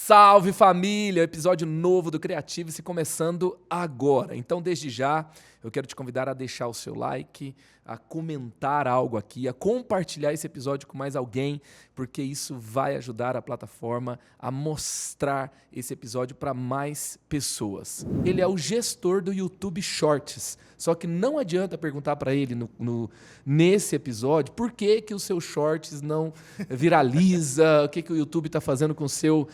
Salve família! Episódio novo do Creative-se começando agora. Então, desde já, eu quero te convidar a deixar o seu like, a comentar algo aqui, a compartilhar esse episódio com mais alguém, porque isso vai ajudar a plataforma a mostrar esse episódio para mais pessoas. Ele é o gestor do YouTube Shorts, só que não adianta perguntar para ele nesse episódio por que o seu Shorts não viraliza, o que o YouTube está fazendo com o seu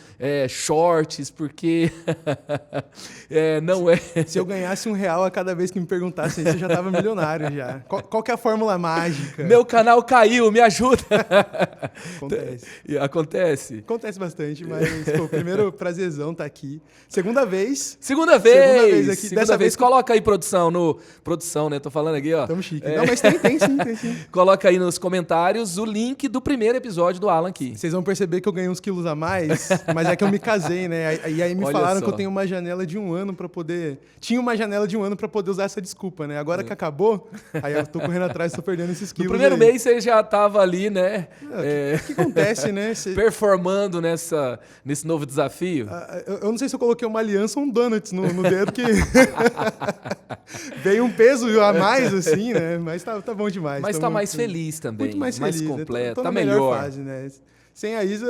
Shorts, porque não é... Se eu ganhasse R$1 a cada vez que me perguntasse isso, eu já estava milionário já. Qual que é a fórmula mágica? Meu canal caiu, me ajuda! Acontece. Acontece? Acontece bastante, mas pô, primeiro prazerzão tá aqui. Segunda vez aqui. Segunda vez. Coloca aí, produção, Produção, né? Tô falando aqui, ó. Tamo chique. Não, mas tem sim. Coloca aí nos comentários o link do primeiro episódio do Alan aqui. Vocês vão perceber que eu ganhei uns quilos a mais, mas é que eu me casei, né? E aí me falaram que eu tenho uma janela de 1 ano para poder... Tinha uma janela de 1 ano para poder usar essa desculpa, né? Agora que acabou, aí eu tô correndo atrás, tô perdendo esses quilos. No primeiro mês você já tava ali, né? O que acontece, né? Performando nesse novo desafio. Eu não sei se eu coloquei uma aliança ou um donuts no dedo, que veio um peso a mais, assim, né? Mas tá bom demais. Mas tá mais feliz também. Muito mais feliz. Completo, tô tá na melhor. Fase, né? Sem a Isa,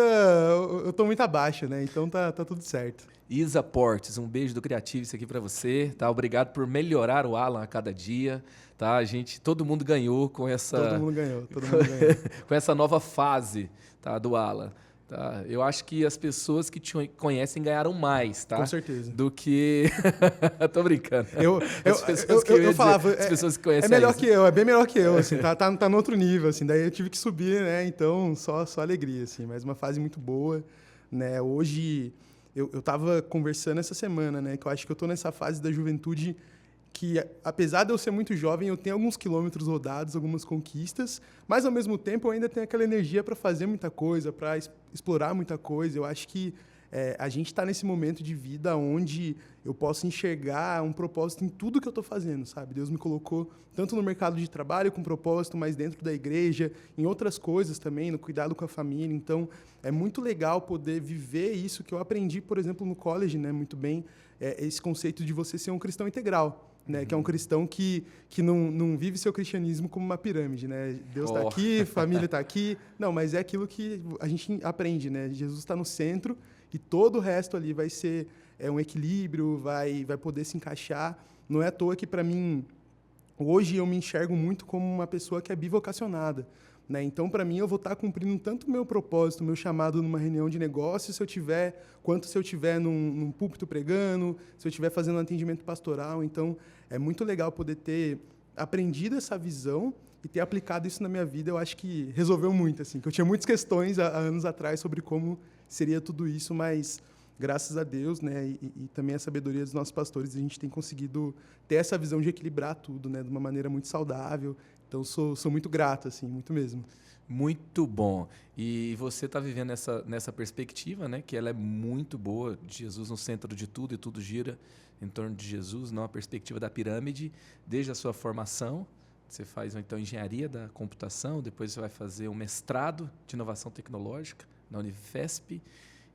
eu tô muito abaixo, né? Então tá tudo certo. Isa Portes, um beijo do Creative-se aqui para você, tá? Obrigado por melhorar o Alan a cada dia, tá? Todo mundo ganhou com essa... Todo mundo ganhou. com essa nova fase, tá, do Alan. Tá? Eu acho que as pessoas que te conhecem ganharam mais, tá? Com certeza. Do que... Tô brincando. As pessoas que conhecem é melhor que eu, é bem melhor que eu, assim, tá no outro nível, assim, daí eu tive que subir, né? Então, só alegria, assim, mas uma fase muito boa, né? Hoje, eu tava conversando essa semana, né? Que eu acho que eu tô nessa fase da juventude que, apesar de eu ser muito jovem, eu tenho alguns quilômetros rodados, algumas conquistas, mas, ao mesmo tempo, eu ainda tenho aquela energia para fazer muita coisa, para explorar muita coisa. Eu acho que a gente está nesse momento de vida onde eu posso enxergar um propósito em tudo que eu estou fazendo, sabe? Deus me colocou tanto no mercado de trabalho com propósito, mas dentro da igreja, em outras coisas também, no cuidado com a família. Então, é muito legal poder viver isso que eu aprendi, por exemplo, no college, né? Muito bem, esse conceito de você ser um cristão integral. Né, que é um cristão que não vive seu cristianismo como uma pirâmide, né? Deus está aqui, família está aqui. Não, mas é aquilo que a gente aprende, né? Jesus está no centro e todo o resto ali vai ser um equilíbrio, vai poder se encaixar. Não é à toa que, para mim, hoje eu me enxergo muito como uma pessoa que é bivocacionada. Né? Então, para mim, eu vou estar cumprindo tanto o meu propósito, o meu chamado numa reunião de negócios, quanto se eu estiver num púlpito pregando, se eu estiver fazendo um atendimento pastoral. Então, é muito legal poder ter aprendido essa visão e ter aplicado isso na minha vida. Eu acho que resolveu muito, assim, que eu tinha muitas questões há anos atrás sobre como seria tudo isso, mas graças a Deus, né, e também a sabedoria dos nossos pastores, a gente tem conseguido ter essa visão de equilibrar tudo, né, de uma maneira muito saudável. Então, sou muito grato, assim, muito mesmo. Muito bom. E você está vivendo nessa perspectiva, né, que ela é muito boa, de Jesus no centro de tudo e tudo gira em torno de Jesus, não a perspectiva da pirâmide, desde a sua formação. Você faz, então, engenharia da computação, depois você vai fazer um mestrado de inovação tecnológica na Unifesp,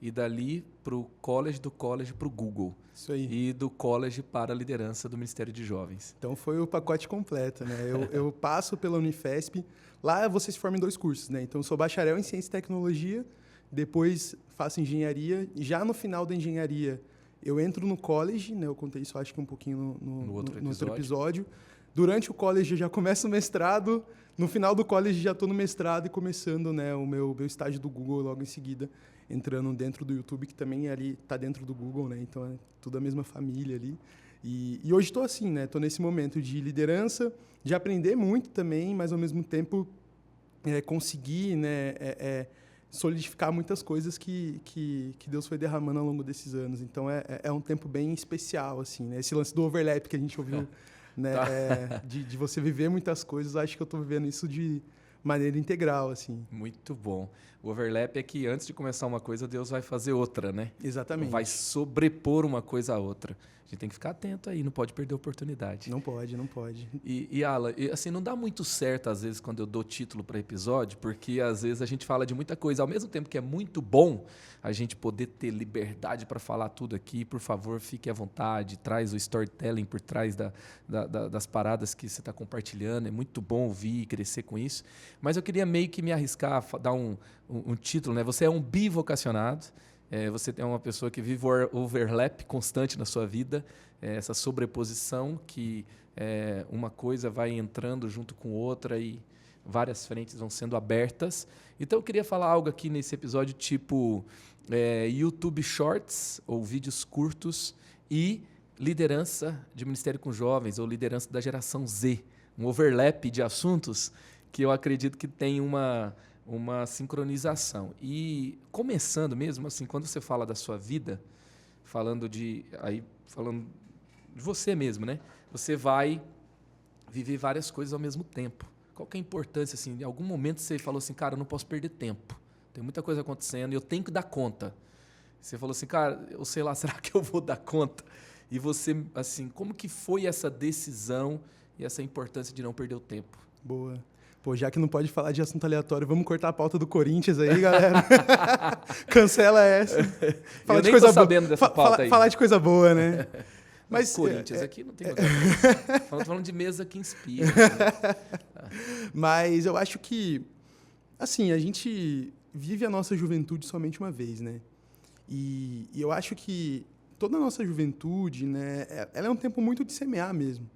e dali para o college, do college para o Google. Isso aí. E do college para a liderança do Ministério de Jovens. Então foi o pacote completo, né? Eu passo pela Unifesp, lá você se forma em 2 cursos, né? Então eu sou bacharel em Ciência e Tecnologia, depois faço engenharia, e já no final da engenharia eu entro no college, né? Eu contei isso acho que um pouquinho no outro episódio. Durante o college eu já começo o mestrado, no final do college já estou no mestrado e começando, né, o meu estágio do Google logo em seguida, entrando dentro do YouTube, que também ali está dentro do Google, né? Então é tudo a mesma família ali. E hoje estou assim, né? Estou nesse momento de liderança, de aprender muito também, mas ao mesmo tempo conseguir, né, solidificar muitas coisas que Deus foi derramando ao longo desses anos. Então é um tempo bem especial, assim, né? Esse lance do overlap que a gente ouviu, né? Tá. De você viver muitas coisas, acho que eu estou vivendo isso de maneira integral, assim. Muito bom. O overlap é que antes de começar uma coisa, Deus vai fazer outra, né? Exatamente. Vai sobrepor uma coisa à outra. gente tem que ficar atento aí, não pode perder a oportunidade. Não pode, não pode. E Alan, assim, não dá muito certo, às vezes, quando eu dou título para episódio, porque, às vezes, a gente fala de muita coisa. Ao mesmo tempo que é muito bom a gente poder ter liberdade para falar tudo aqui, por favor, fique à vontade, traz o storytelling por trás das paradas que você está compartilhando. É muito bom ouvir e crescer com isso. Mas eu queria meio que me arriscar a dar um título, né? Você é um bivocacionado. Você é uma pessoa que vive o overlap constante na sua vida, essa sobreposição que uma coisa vai entrando junto com outra e várias frentes vão sendo abertas. Então, eu queria falar algo aqui nesse episódio tipo YouTube Shorts, ou vídeos curtos, e liderança de Ministério com Jovens, ou liderança da geração Z. Um overlap de assuntos que eu acredito que tem uma sincronização. E começando mesmo, assim, quando você fala da sua vida, falando de você mesmo, né? Você vai viver várias coisas ao mesmo tempo. Qual que é a importância, assim, em algum momento você falou assim, cara, eu não posso perder tempo. Tem muita coisa acontecendo e eu tenho que dar conta. Você falou assim, cara, eu sei lá, será que eu vou dar conta? E você, assim, como que foi essa decisão e essa importância de não perder o tempo? Boa. Pô, já que não pode falar de assunto aleatório, vamos cortar a pauta do Corinthians aí, galera. Cancela essa. Fala eu de nem coisa tô sabendo dessa pauta aí. Falar de coisa boa, né? Mas Corinthians aqui não tem lugar. Falando de mesa que inspira. Mas eu acho que, assim, a gente vive a nossa juventude somente uma vez, né? E eu acho que toda a nossa juventude, né, ela é um tempo muito de semear mesmo.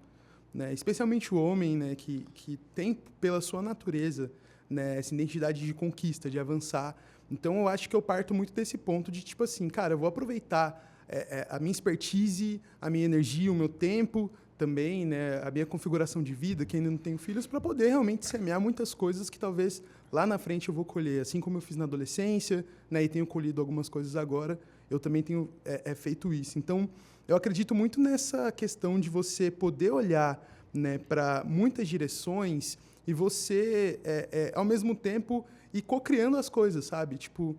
Né? Especialmente o homem, né, que tem, pela sua natureza, né, essa identidade de conquista, de avançar. Então, eu acho que eu parto muito desse ponto de, tipo assim, cara, eu vou aproveitar a minha expertise, a minha energia, o meu tempo também, né, a minha configuração de vida, que ainda não tenho filhos, para poder realmente semear muitas coisas que talvez lá na frente eu vou colher. Assim como eu fiz na adolescência, né, e tenho colhido algumas coisas agora, eu também tenho feito isso. Então, eu acredito muito nessa questão de você poder olhar, né, para muitas direções e você, ao mesmo tempo, ir co-criando as coisas, sabe? Tipo,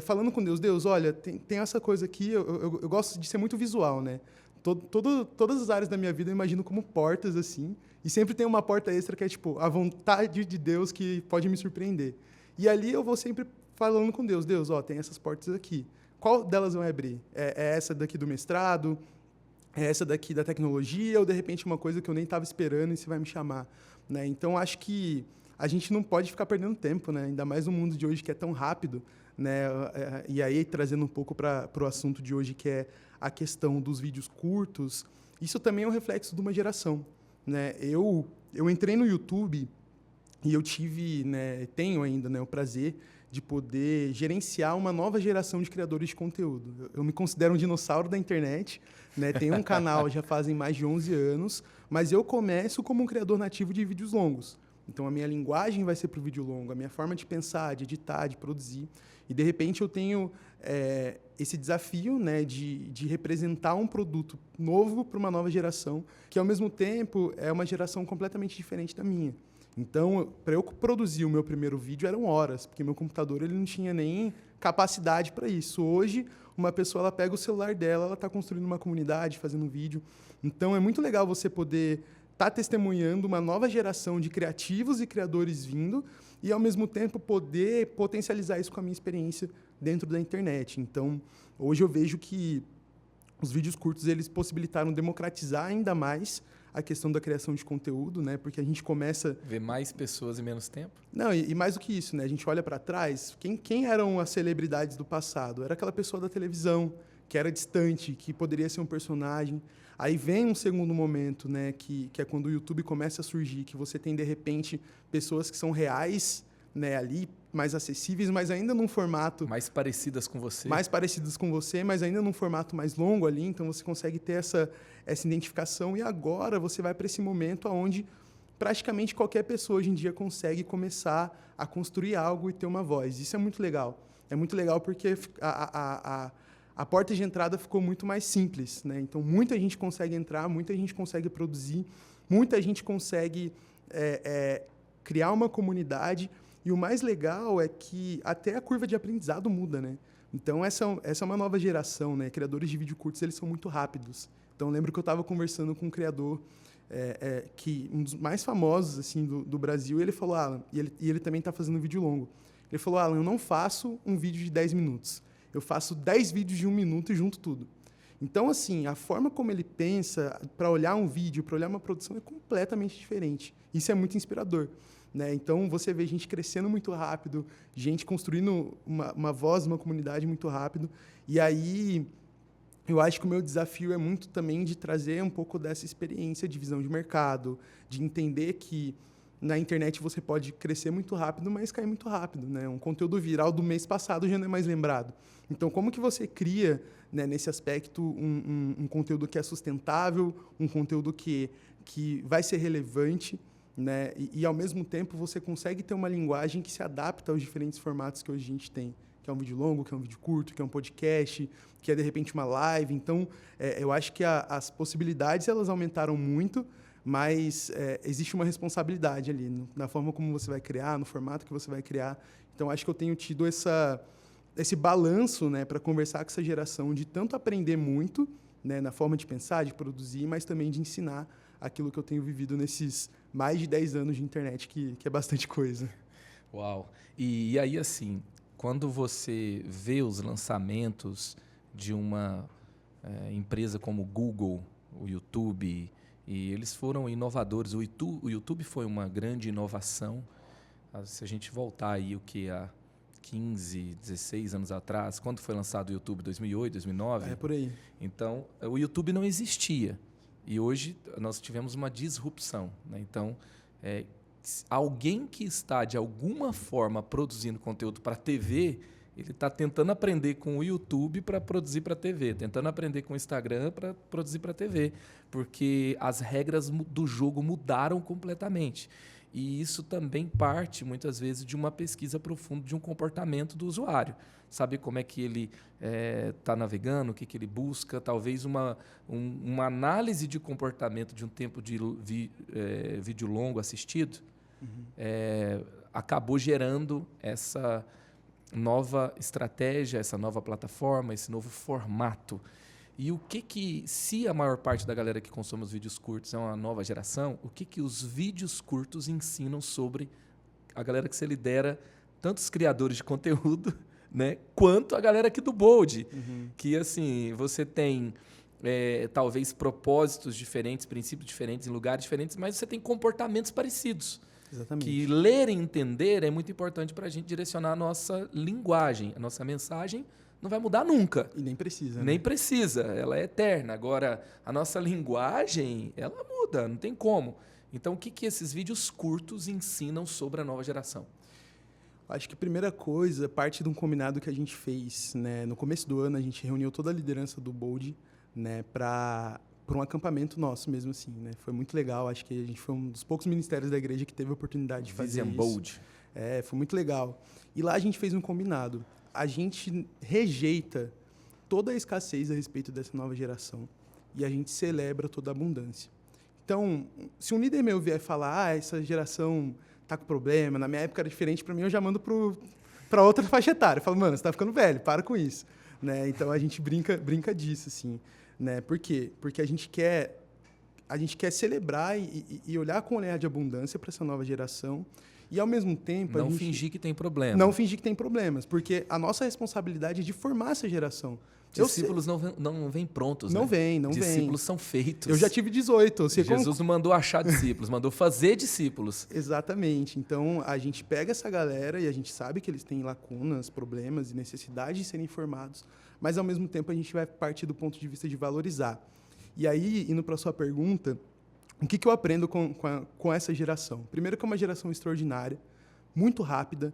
falando com Deus. Deus, olha, tem essa coisa aqui, eu gosto de ser muito visual, né? Todas as áreas da minha vida eu imagino como portas, assim, e sempre tem uma porta extra que é, tipo, a vontade de Deus que pode me surpreender. E ali eu vou sempre falando com Deus. Deus, tem essas portas aqui. Qual delas vai abrir? É essa daqui do mestrado? É essa daqui da tecnologia? Ou, de repente, uma coisa que eu nem estava esperando e você vai me chamar? Né? Então, acho que a gente não pode ficar perdendo tempo, né? Ainda mais no mundo de hoje que é tão rápido. Né? E aí, trazendo um pouco para o assunto de hoje, que é a questão dos vídeos curtos, isso também é um reflexo de uma geração. Né? Eu entrei no YouTube e eu tive, né, tenho ainda, né, o prazer de poder gerenciar uma nova geração de criadores de conteúdo. Eu me considero um dinossauro da internet, né? Tenho um canal já fazem mais de 11 anos, mas eu começo como um criador nativo de vídeos longos. Então, a minha linguagem vai ser para o vídeo longo, a minha forma de pensar, de editar, de produzir. E, de repente, eu tenho esse desafio, né, de representar um produto novo para uma nova geração, que, ao mesmo tempo, é uma geração completamente diferente da minha. Então, para eu produzir o meu primeiro vídeo, eram horas, porque meu computador ele não tinha nem capacidade para isso. Hoje, uma pessoa ela pega o celular dela, ela está construindo uma comunidade, fazendo um vídeo. Então, é muito legal você poder estar testemunhando uma nova geração de criativos e criadores vindo e, ao mesmo tempo, poder potencializar isso com a minha experiência dentro da internet. Então, hoje eu vejo que os vídeos curtos eles possibilitaram democratizar ainda mais a questão da criação de conteúdo, né? Porque a gente começa... Ver mais pessoas em menos tempo? Não, e mais do que isso, né? A gente olha para trás, quem eram as celebridades do passado? Era aquela pessoa da televisão, que era distante, que poderia ser um personagem. Aí vem um segundo momento, né? Que é quando o YouTube começa a surgir, que você tem, de repente, pessoas que são reais, né, ali, mais acessíveis, mas ainda num formato... Mais parecidas com você. Mais parecidas com você, mas ainda num formato mais longo ali, então você consegue ter essa identificação. E agora você vai para esse momento onde praticamente qualquer pessoa hoje em dia consegue começar a construir algo e ter uma voz. Isso é muito legal. É muito legal porque a porta de entrada ficou muito mais simples, né? Então, muita gente consegue entrar, muita gente consegue produzir, muita gente consegue criar uma comunidade. E o mais legal é que até a curva de aprendizado muda, né? Então, essa é uma nova geração, né? Criadores de vídeo curtos, eles são muito rápidos. Então, eu lembro que eu estava conversando com um criador que um dos mais famosos assim do Brasil, e ele falou, Alan, e ele também está fazendo vídeo longo. Ele falou, Alan, eu não faço um vídeo de 10 minutos. Eu faço 10 vídeos de 1 minuto e junto tudo. Então, assim, a forma como ele pensa para olhar um vídeo, para olhar uma produção, é completamente diferente. Isso é muito inspirador, né? Então, você vê gente crescendo muito rápido, gente construindo uma voz, uma comunidade muito rápido. E aí, eu acho que o meu desafio é muito também de trazer um pouco dessa experiência de visão de mercado, de entender que na internet você pode crescer muito rápido, mas cair muito rápido, né? Um conteúdo viral do mês passado já não é mais lembrado. Então, como que você cria, né, nesse aspecto, um conteúdo que é sustentável, um conteúdo que vai ser relevante, né? E, ao mesmo tempo, você consegue ter uma linguagem que se adapta aos diferentes formatos que hoje a gente tem, que é um vídeo longo, que é um vídeo curto, que é um podcast, que é, de repente, uma live. Então, eu acho que as possibilidades elas aumentaram muito, mas existe uma responsabilidade ali, na forma como você vai criar, no formato que você vai criar. Então, acho que eu tenho tido esse balanço, né, para conversar com essa geração, de tanto aprender muito, né, na forma de pensar, de produzir, mas também de ensinar aquilo que eu tenho vivido nesses mais de 10 anos de internet, que é bastante coisa. Uau! E aí, assim, quando você vê os lançamentos de uma empresa como o Google, o YouTube, e eles foram inovadores. O YouTube foi uma grande inovação. Se a gente voltar aí o que há 15, 16 anos atrás, quando foi lançado o YouTube, 2008, 2009? É por aí. Então, o YouTube não existia. E hoje nós tivemos uma disrupção, né? Então, alguém que está, de alguma forma, produzindo conteúdo para a TV, ele está tentando aprender com o YouTube para produzir para a TV, tentando aprender com o Instagram para produzir para a TV, porque as regras do jogo mudaram completamente. E isso também parte, muitas vezes, de uma pesquisa profunda de um comportamento do usuário. Saber como é que ele está navegando, o que ele busca, talvez uma análise de comportamento de um tempo de vídeo longo assistido, acabou gerando essa nova estratégia, essa nova plataforma, esse novo formato. E se a maior parte da galera que consome os vídeos curtos é uma nova geração, o que os vídeos curtos ensinam sobre a galera que você lidera, tanto os criadores de conteúdo, né, quanto a galera aqui do Bold, que assim, você tem talvez propósitos diferentes, princípios diferentes, em lugares diferentes, mas você tem comportamentos parecidos. Exatamente. Que ler e entender é muito importante para a gente direcionar a nossa linguagem. A nossa mensagem não vai mudar nunca. E nem precisa. Nem né? precisa, ela é eterna. Agora, a nossa linguagem, ela muda, não tem como. Então, o que esses vídeos curtos ensinam sobre a nova geração? Acho que a primeira coisa, parte de um combinado que a gente fez, né, no começo do ano, a gente reuniu toda a liderança do Bold, né, para um acampamento nosso mesmo assim, né? Foi muito legal, acho que a gente foi um dos poucos ministérios da igreja que teve a oportunidade de fazer isso. Bold. Foi muito legal. E lá a gente fez um combinado. A gente rejeita toda a escassez a respeito dessa nova geração e a gente celebra toda a abundância. Então, se um líder meu vier falar, essa geração tá com problema, na minha época era diferente, para mim eu já mando para outra faixa etária. Eu falo, mano, você tá ficando velho, para com isso. Né? Então, a gente brinca disso, assim. Né? Por quê? Porque a gente quer celebrar e olhar com um olhar de abundância para essa nova geração e, ao mesmo tempo... Não fingir que tem problema. Não fingir que tem problemas, porque a nossa responsabilidade é de formar essa geração. Discípulos não vêm prontos, Não né? vêm. Discípulos são feitos. Eu já tive 18. Jesus não mandou achar discípulos, mandou fazer discípulos. Exatamente. Então, a gente pega essa galera e a gente sabe que eles têm lacunas, problemas e necessidade de serem formados, mas, ao mesmo tempo, a gente vai partir do ponto de vista de valorizar. E aí, indo para a sua pergunta, o que eu aprendo com essa geração? Primeiro que é uma geração extraordinária, muito rápida,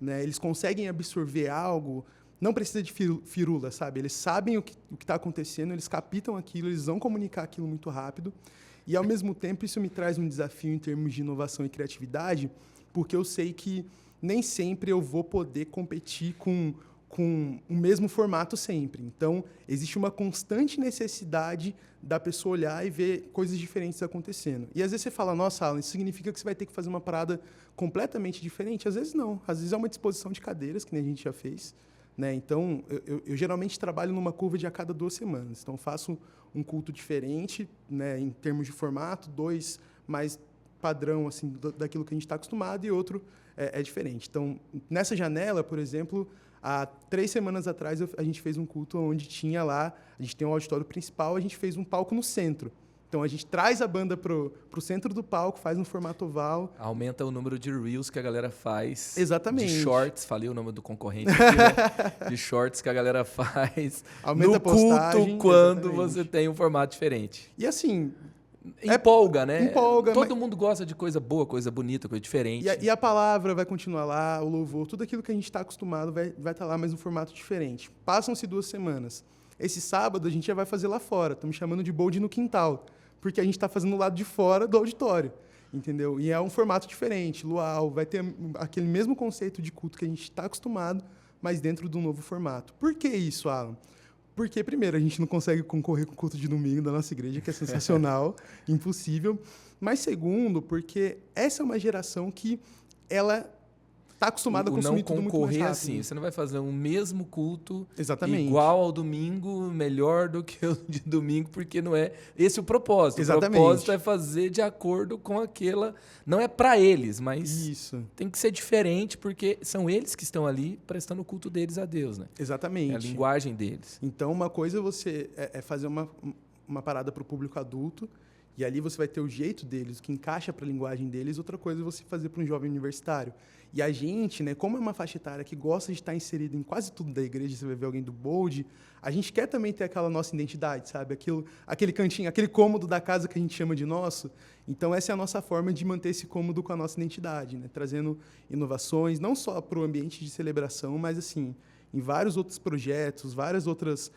né? Eles conseguem absorver algo, não precisa de firula, sabe? Eles sabem o que está acontecendo, eles captam aquilo, eles vão comunicar aquilo muito rápido. E, ao mesmo tempo, isso me traz um desafio em termos de inovação e criatividade, porque eu sei que nem sempre eu vou poder competir com o mesmo formato sempre. Então, existe uma constante necessidade da pessoa olhar e ver coisas diferentes acontecendo. E, às vezes, você fala, nossa, Alan, isso significa que você vai ter que fazer uma parada completamente diferente? Às vezes, não. Às vezes, é uma disposição de cadeiras, que nem a gente já fez, né? Então, eu geralmente trabalho numa curva de a cada 2 semanas. Então, faço um culto diferente, né, em termos de formato, 2 mais padrão assim, daquilo que a gente está acostumado e outro é diferente. Então, nessa janela, por exemplo, há 3 semanas atrás, a gente fez um culto onde tinha lá, a gente tem um auditório principal, a gente fez um palco no centro. Então, a gente traz a banda pro centro do palco, faz no formato oval. Aumenta o número de reels que a galera faz. Exatamente. De shorts, falei o nome do concorrente aqui, né? De shorts que a galera faz. Aumenta no a postagem, culto, quando exatamente. você tem um formato diferente. E assim... Empolga, né? Empolga. Todo mundo gosta de coisa boa, coisa bonita, coisa diferente. E a palavra vai continuar lá, o louvor, tudo aquilo que a gente está acostumado vai estar lá, mas num formato diferente. Passam-se 2 semanas. Esse sábado a gente já vai fazer lá fora. Estamos chamando de bold no quintal, porque a gente está fazendo do lado de fora do auditório, entendeu? E é um formato diferente, luau, vai ter aquele mesmo conceito de culto que a gente está acostumado, mas dentro de um novo formato. Por que isso, Alan? Porque, primeiro, a gente não consegue concorrer com o culto de domingo da nossa igreja, que é sensacional, impossível. Mas, segundo, porque essa é uma geração que ela está acostumada a consumir tudo muito mais concorrer rápido. assim, você não vai fazer o mesmo culto Exatamente. igual ao domingo, melhor do que o de domingo, porque não é esse o propósito. Exatamente. O propósito é fazer de acordo com aquela... Não é para eles, mas Isso. tem que ser diferente, porque são eles que estão ali prestando o culto deles a Deus, né? Exatamente. É a linguagem deles. Então, uma coisa é fazer uma parada para o público adulto, e ali você vai ter o jeito deles, o que encaixa para a linguagem deles. Outra coisa é você fazer para um jovem universitário. E a gente, né, como é uma faixa etária que gosta de estar inserido em quase tudo da igreja, você vai ver alguém do bold, a gente quer também ter aquela nossa identidade, sabe? Aquele cantinho, aquele cômodo da casa que a gente chama de nosso. Então, essa é a nossa forma de manter esse cômodo com a nossa identidade, né? Trazendo inovações, não só para o ambiente de celebração, mas, assim, em vários outros projetos, várias outras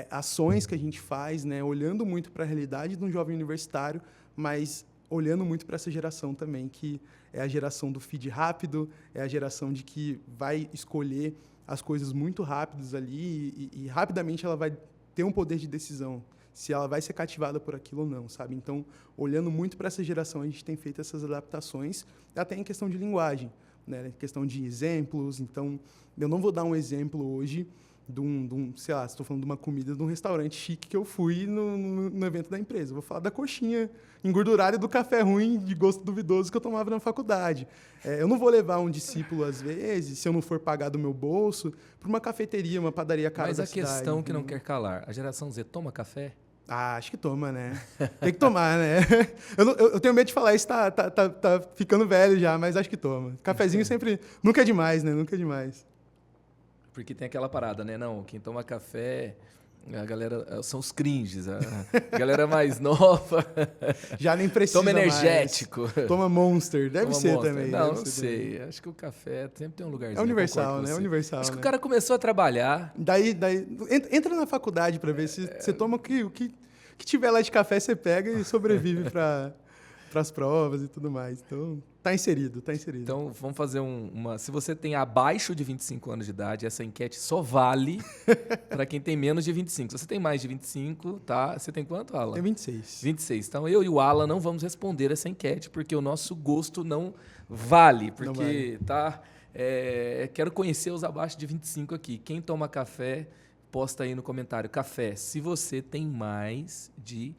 ações que a gente faz, né? Olhando muito para a realidade de um jovem universitário, mas olhando muito para essa geração também, que é a geração do feed rápido, é a geração de que vai escolher as coisas muito rápidas ali e rapidamente ela vai ter um poder de decisão, se ela vai ser cativada por aquilo ou não, sabe? Então, olhando muito para essa geração, a gente tem feito essas adaptações, até em questão de linguagem, né? Em questão de exemplos. Então, eu não vou dar um exemplo hoje sei lá, estou falando de uma comida de um restaurante chique que eu fui no evento da empresa. Vou falar da coxinha engordurada e do café ruim de gosto duvidoso que eu tomava na faculdade. Eu não vou levar um discípulo, às vezes, se eu não for pagar do meu bolso, para uma cafeteria, uma padaria cara da cidade. Mas a questão que não quer calar, a geração Z toma café? Ah, acho que toma, né? Tem que tomar, né? Eu tenho medo de falar isso, tá ficando velho já, mas acho que toma. Cafezinho sempre... Nunca é demais, né? Nunca é demais. Porque tem aquela parada, né? Não, quem toma café, a galera são os cringes, a galera mais nova. Já nem precisa toma energético. Mais. Toma Monster, deve toma ser Monster. também. Não sei. Também. Acho que o café sempre tem um lugarzinho. É universal, né? É universal. Acho né? que o cara começou a trabalhar. Daí entra na faculdade para ver se você toma o que tiver lá de café, você pega e sobrevive para as provas e tudo mais. Então, tá inserido. Então, vamos fazer se você tem abaixo de 25 anos de idade, essa enquete só vale para quem tem menos de 25. Se você tem mais de 25, tá? Você tem quanto, Alan? Tem 26. 26. Então, eu e o Alan não vamos responder essa enquete, porque o nosso gosto não vale. Porque, não vale. Tá? Quero conhecer os abaixo de 25 aqui. Quem toma café, posta aí no comentário. Café, se você tem mais de...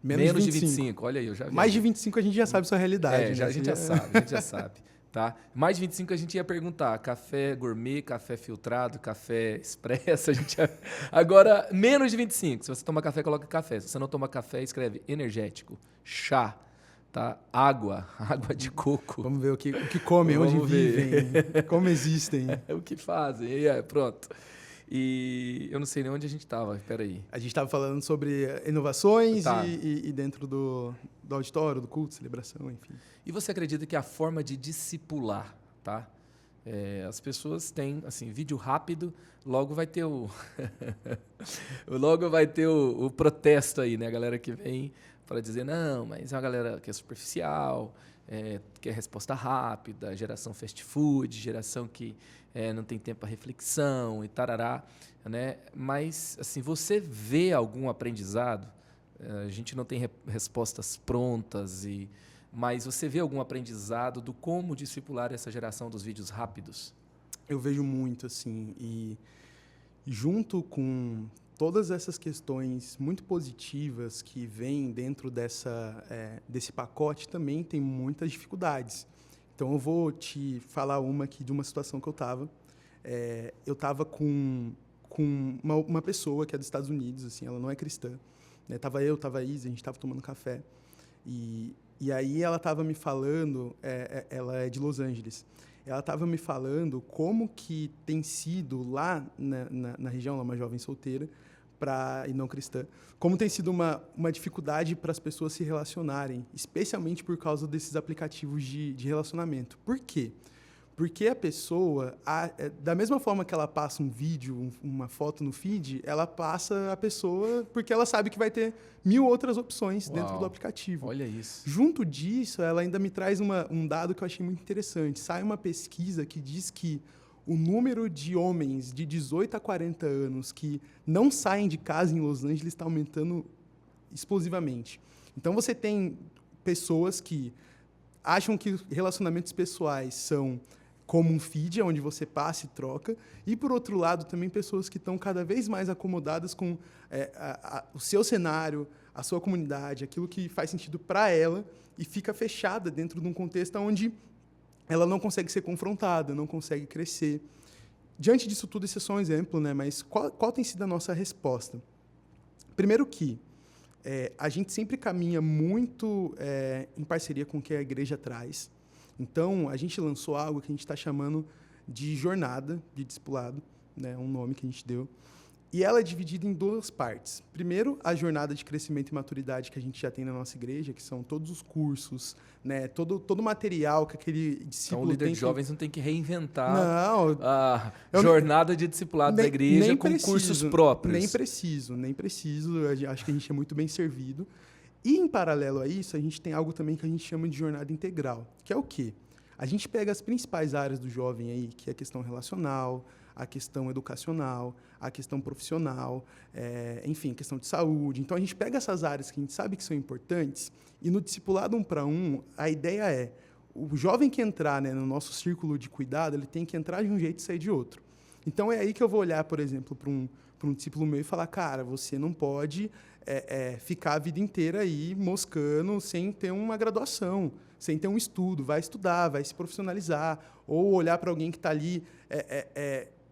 Menos de 25. Olha aí, eu já vi. Mais de 25 a gente já sabe sua realidade. A gente já sabe. Tá? Mais de 25 a gente ia perguntar café gourmet, café filtrado, café expresso. Agora, menos de 25. Se você toma café, coloca café. Se você não toma café, escreve energético, chá, tá? Água de coco. Vamos ver o que comem, onde vivem, como existem. O que fazem. Pronto. E eu não sei nem onde a gente estava, peraí. A gente estava falando sobre inovações e dentro do auditório, do culto, celebração, enfim. E você acredita que a forma de discipular, tá? As pessoas têm, assim, vídeo rápido, logo vai ter o protesto aí, né? A galera que vem para dizer, não, mas é uma galera que é superficial, quer resposta rápida, geração fast food, geração que não tem tempo para reflexão e tarará, né? Mas, assim, você vê algum aprendizado? A gente não tem respostas prontas, mas você vê algum aprendizado do como discipular essa geração dos vídeos rápidos? eu vejo muito, assim, e junto com todas essas questões muito positivas que vêm dentro desse pacote, também tem muitas dificuldades. Então, eu vou te falar uma aqui de uma situação que eu estava. Eu estava com uma pessoa que é dos Estados Unidos, assim, ela não é cristã. Né? Tava a Isa, a gente estava tomando café. E aí ela estava me falando, ela é de Los Angeles, ela estava me falando como que tem sido lá na região, ela é uma jovem solteira e não cristã, como tem sido uma dificuldade para as pessoas se relacionarem, especialmente por causa desses aplicativos de relacionamento. Por quê? Porque a pessoa, da mesma forma que ela passa um vídeo, uma foto no feed, ela passa a pessoa porque ela sabe que vai ter 1000 outras opções dentro do aplicativo. Olha isso. Junto disso, ela ainda me traz um dado que eu achei muito interessante. Sai uma pesquisa que diz que o número de homens de 18 a 40 anos que não saem de casa em Los Angeles está aumentando explosivamente. Então, você tem pessoas que acham que relacionamentos pessoais são como um feed, onde você passa e troca, e, por outro lado, também pessoas que estão cada vez mais acomodadas com o seu cenário, a sua comunidade, aquilo que faz sentido para ela, e fica fechada dentro de um contexto onde ela não consegue ser confrontada, não consegue crescer. Diante disso tudo, esse é só um exemplo, né? Mas qual tem sido a nossa resposta? Primeiro que a gente sempre caminha muito em parceria com o que a igreja traz. Então, a gente lançou algo que a gente está chamando de jornada de discipulado, né, um nome que a gente deu. E ela é dividida em 2 partes. Primeiro, a jornada de crescimento e maturidade que a gente já tem na nossa igreja, que são todos os cursos, né, todo o material que aquele discípulo então, o líder tem de jovens não tem que reinventar a eu jornada de discipulado da igreja com cursos próprios. Nem preciso. Acho que a gente é muito bem servido. E, em paralelo a isso, a gente tem algo também que a gente chama de jornada integral, que é o quê? A gente pega as principais áreas do jovem aí, que é a questão relacional, a questão educacional, a questão profissional, enfim, a questão de saúde. Então, a gente pega essas áreas que a gente sabe que são importantes e, no discipulado 1 para 1, a ideia é o jovem que entrar, né, no nosso círculo de cuidado, ele tem que entrar de um jeito e sair de outro. Então, é aí que eu vou olhar, por exemplo, para um discípulo meu e falar, cara, você não pode ficar a vida inteira aí moscando sem ter uma graduação, sem ter um estudo. Vai estudar, vai se profissionalizar, ou olhar para alguém que está ali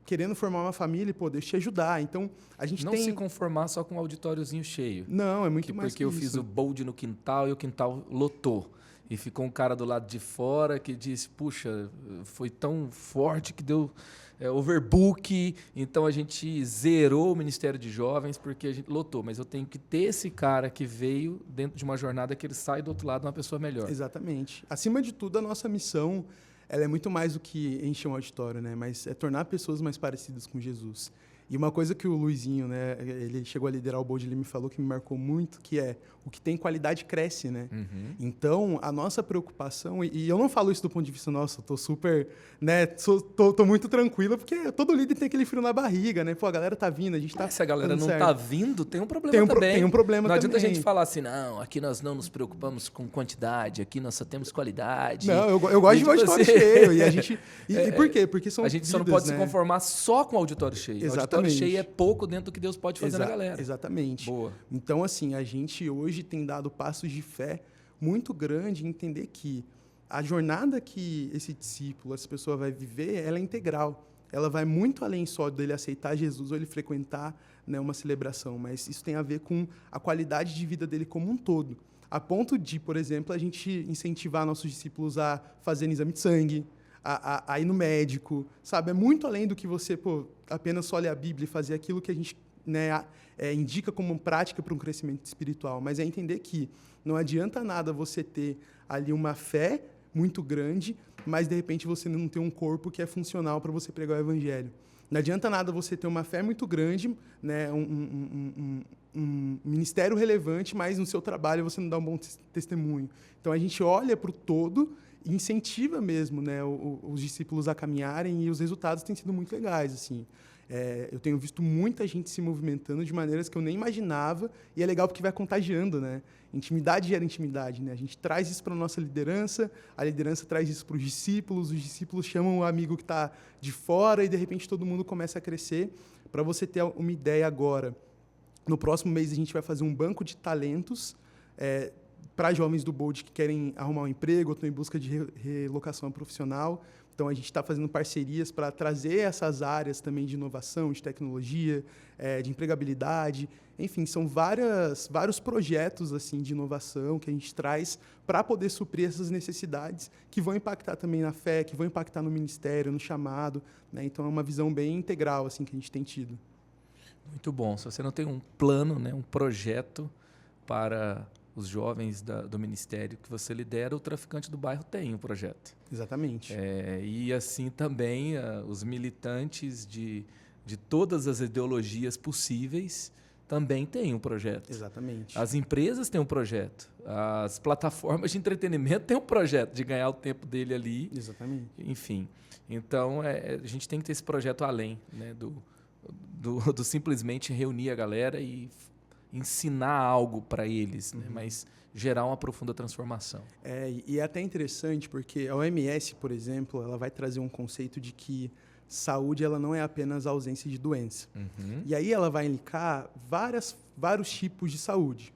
querendo formar uma família e, pô, deixa eu te ajudar. Então, a gente não se conformar só com um auditóriozinho cheio. Não, é muito mais porque eu fiz o bold no quintal e o quintal lotou. E ficou um cara do lado de fora que disse, puxa, foi tão forte que deu overbook, então a gente zerou o Ministério de Jovens porque a gente lotou. Mas eu tenho que ter esse cara que veio dentro de uma jornada que ele sai do outro lado uma pessoa melhor. Exatamente. Acima de tudo, a nossa missão ela é muito mais do que encher um auditório, né? Mas é tornar pessoas mais parecidas com Jesus. E uma coisa que o Luizinho, né, ele chegou a liderar o Bold, ele me falou que me marcou muito, que é o que tem qualidade cresce, né? Uhum. Então, a nossa preocupação, e eu não falo isso do ponto de vista, nossa, tô super, né, tô muito tranquilo, porque todo líder tem aquele frio na barriga, né? Pô, a galera tá vindo, a gente tá... Se a galera não tá vindo, tem um problema também. Tem um problema não também. Não adianta a gente falar assim, não, aqui nós não nos preocupamos com quantidade, aqui nós só temos qualidade. Não, eu gosto de auditório cheio, e a gente... E por quê? Porque são a gente só não pode se conformar só com auditório cheio. Exatamente. Auditório cheio é pouco dentro do que Deus pode fazer na galera. Exatamente. Boa. Então, assim, a gente hoje tem dado passos de fé muito grande em entender que a jornada que esse discípulo, essa pessoa vai viver, ela é integral. Ela vai muito além só dele aceitar Jesus ou ele frequentar, né, uma celebração, mas isso tem a ver com a qualidade de vida dele como um todo. A ponto de, por exemplo, a gente incentivar nossos discípulos a fazerem exame de sangue, a ir no médico, sabe? É muito além do que você apenas só ler a Bíblia e fazer aquilo que a gente, né, indica como prática para um crescimento espiritual, mas é entender que não adianta nada você ter ali uma fé muito grande, mas, de repente, você não ter um corpo que é funcional para você pregar o evangelho. Não adianta nada você ter uma fé muito grande, né, um ministério relevante, mas no seu trabalho você não dá um bom testemunho. Então, a gente olha para o todo e incentiva mesmo, né, os discípulos a caminharem, e os resultados têm sido muito legais, assim. Eu tenho visto muita gente se movimentando de maneiras que eu nem imaginava, e é legal porque vai contagiando, né? Intimidade gera intimidade, né? A gente traz isso para a nossa liderança, a liderança traz isso para os discípulos chamam o amigo que está de fora e, de repente, todo mundo começa a crescer. Para você ter uma ideia agora, no próximo mês a gente vai fazer um banco de talentos para jovens do Bold que querem arrumar um emprego ou estão em busca de relocação profissional. Então, a gente está fazendo parcerias para trazer essas áreas também de inovação, de tecnologia, de empregabilidade. Enfim, são vários projetos assim, de inovação que a gente traz para poder suprir essas necessidades que vão impactar também na fé, que vão impactar no ministério, no chamado. Né? Então, é uma visão bem integral assim, que a gente tem tido. Muito bom. Se você não tem um plano, né, um projeto para os jovens do ministério que você lidera, o Traficante do Bairro tem um projeto. Exatamente. E assim também os militantes de todas as ideologias possíveis também têm um projeto. Exatamente. As empresas têm um projeto. As plataformas de entretenimento têm um projeto de ganhar o tempo dele ali. Exatamente. Enfim. Então, a gente tem que ter esse projeto além, né, do simplesmente reunir a galera e ensinar algo para eles, né? Mas gerar uma profunda transformação. E é até interessante porque a OMS, por exemplo, ela vai trazer um conceito de que saúde ela não é apenas a ausência de doença. E aí ela vai indicar vários tipos de saúde.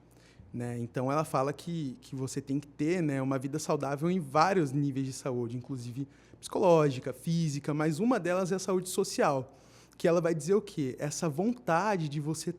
Né? Então, ela fala que você tem que ter, né, uma vida saudável em vários níveis de saúde, inclusive psicológica, física, mas uma delas é a saúde social. Que ela vai dizer o quê? Essa vontade de você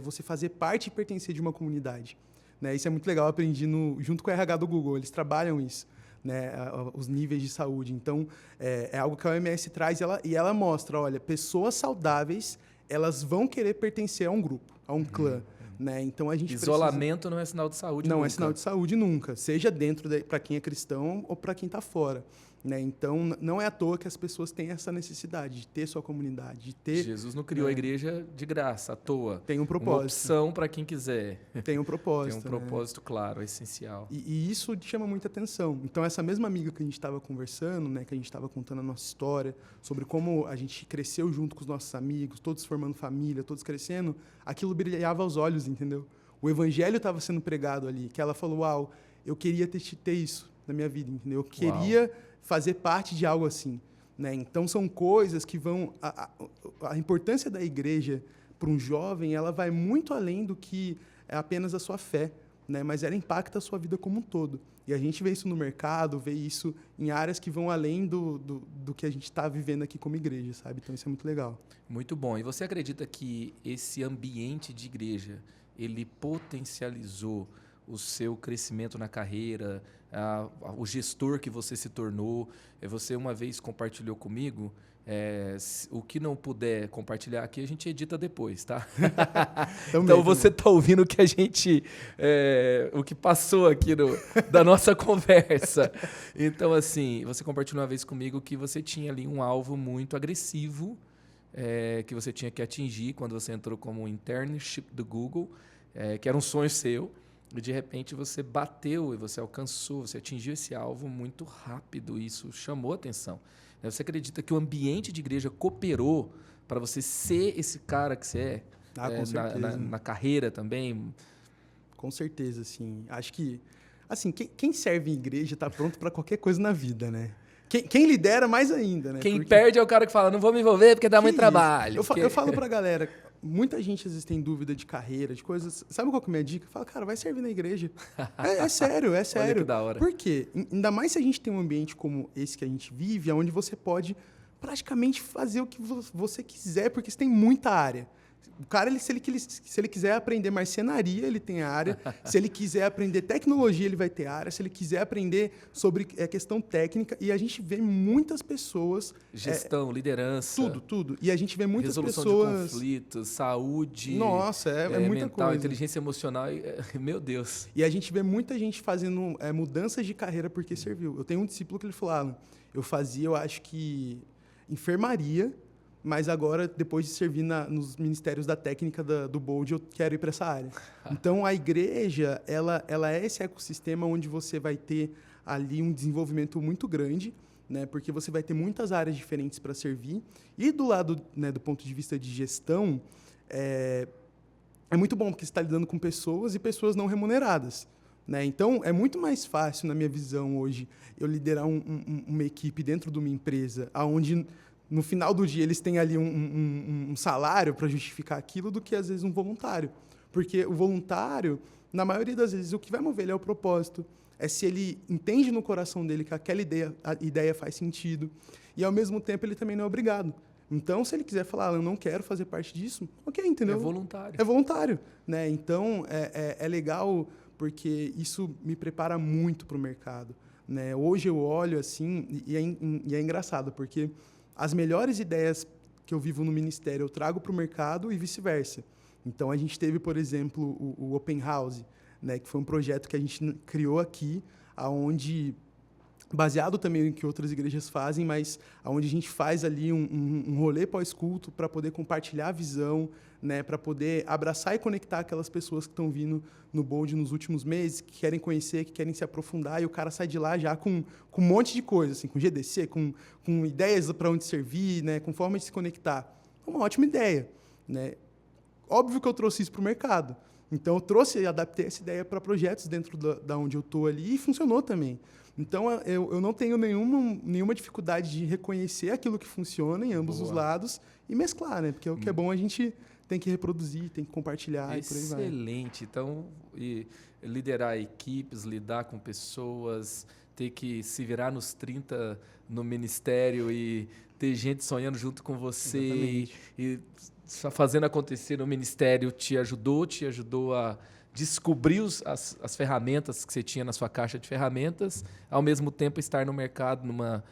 você fazer parte e pertencer de uma comunidade. Né? Isso é muito legal, eu aprendi junto com o RH do Google, eles trabalham isso, né? Os níveis de saúde. Então, é algo que a OMS traz e ela mostra, olha, pessoas saudáveis, elas vão querer pertencer a um grupo, a um clã. Né? Então, a gente Isolamento não é sinal de saúde nunca. Não é sinal de saúde nunca, seja dentro para quem é cristão ou para quem está fora. Né? Então, não é à toa que as pessoas têm essa necessidade de ter sua comunidade, de ter... Jesus não criou a igreja de graça, à toa. Tem um propósito. Uma opção para quem quiser. Tem um propósito. Tem um propósito, né? Claro, essencial. E isso chama muita atenção. Então, essa mesma amiga que a gente estava conversando, né, que a gente estava contando a nossa história, sobre como a gente cresceu junto com os nossos amigos, todos formando família, todos crescendo, aquilo brilhava aos olhos, entendeu? O evangelho estava sendo pregado ali, que ela falou, uau, eu queria ter isso na minha vida, entendeu? Eu queria fazer parte de algo assim. Né? Então, são coisas que vão... A importância da igreja para um jovem, ela vai muito além do que é apenas a sua fé, né? Mas ela impacta a sua vida como um todo. E a gente vê isso no mercado, vê isso em áreas que vão além do que a gente está vivendo aqui como igreja, sabe? Então, isso é muito legal. Muito bom. E você acredita que esse ambiente de igreja, ele potencializou o seu crescimento na carreira, o gestor que você se tornou? Você uma vez compartilhou comigo, o que não puder compartilhar aqui, a gente edita depois, tá? Então você está ouvindo o que a gente, o que passou aqui da nossa conversa. Então, assim, você compartilhou uma vez comigo que você tinha ali um alvo muito agressivo, que você tinha que atingir quando você entrou como internship do Google, que era um sonho seu. E, de repente, você bateu e você alcançou, você atingiu esse alvo muito rápido. E isso chamou a atenção. Você acredita que o ambiente de igreja cooperou para você ser esse cara que você é? Com certeza. Na carreira também? Com certeza, sim. Acho que, assim, quem serve em igreja está pronto para qualquer coisa na vida, né? Quem lidera, mais ainda, né? Quem perde é o cara que fala, não vou me envolver porque dá muito trabalho. Eu falo pra galera, muita gente às vezes tem dúvida de carreira, de coisas... Sabe qual que é a minha dica? Fala, cara, vai servir na igreja. É sério. Olha que da hora. Por quê? Ainda mais se a gente tem um ambiente como esse que a gente vive, onde você pode praticamente fazer o que você quiser, porque você tem muita área. O cara, se ele quiser aprender marcenaria, ele tem a área. Se ele quiser aprender tecnologia, ele vai ter a área. Se ele quiser aprender sobre questão técnica. E a gente vê muitas pessoas... Gestão, liderança. Tudo. E a gente vê muitas pessoas... Resolução de conflitos, saúde... Nossa, é muita mental, coisa. Inteligência emocional. Meu Deus. E a gente vê muita gente fazendo mudanças de carreira porque serviu. Eu tenho um discípulo que ele falou, eu acho que enfermaria... Mas agora, depois de servir nos ministérios da técnica do Bold, eu quero ir para essa área. Então, a igreja, ela é esse ecossistema onde você vai ter ali um desenvolvimento muito grande, né? Porque você vai ter muitas áreas diferentes para servir. E do lado, né, do ponto de vista de gestão, é muito bom, porque você está lidando com pessoas e pessoas não remuneradas, né? Então, é muito mais fácil, na minha visão hoje, eu liderar uma equipe dentro de uma empresa onde, no final do dia, eles têm ali um salário para justificar aquilo do que, às vezes, um voluntário. Porque o voluntário, na maioria das vezes, o que vai mover ele é o propósito. É se ele entende no coração dele que aquela ideia faz sentido. E, ao mesmo tempo, ele também não é obrigado. Então, se ele quiser falar, eu não quero fazer parte disso, ok, entendeu? É voluntário. É voluntário, né? Então, é legal porque isso me prepara muito para o mercado, né? Hoje eu olho assim, e é engraçado, porque as melhores ideias que eu vivo no ministério eu trago para o mercado e vice-versa. Então, a gente teve, por exemplo, o Open House, né? Que foi um projeto que a gente criou aqui, onde, baseado também em que outras igrejas fazem, mas onde a gente faz ali um rolê pós-culto para poder compartilhar a visão, né, para poder abraçar e conectar aquelas pessoas que estão vindo no Bold nos últimos meses, que querem conhecer, que querem se aprofundar, e o cara sai de lá já com um monte de coisa, assim, com GDC, com ideias para onde servir, né, com forma de se conectar. Uma ótima ideia, né? Óbvio que eu trouxe isso para o mercado. Então, eu trouxe e adaptei essa ideia para projetos dentro da onde eu estou ali e funcionou também. Então, eu não tenho nenhuma dificuldade de reconhecer aquilo que funciona em ambos os lados e mesclar, né? Porque o que é bom a gente tem que reproduzir, tem que compartilhar e por aí vai. Excelente. Então, liderar equipes, lidar com pessoas, ter que se virar nos 30 no ministério e ter gente sonhando junto com você e fazendo acontecer no ministério te ajudou a descobrir as ferramentas que você tinha na sua caixa de ferramentas, ao mesmo tempo estar no mercado, numa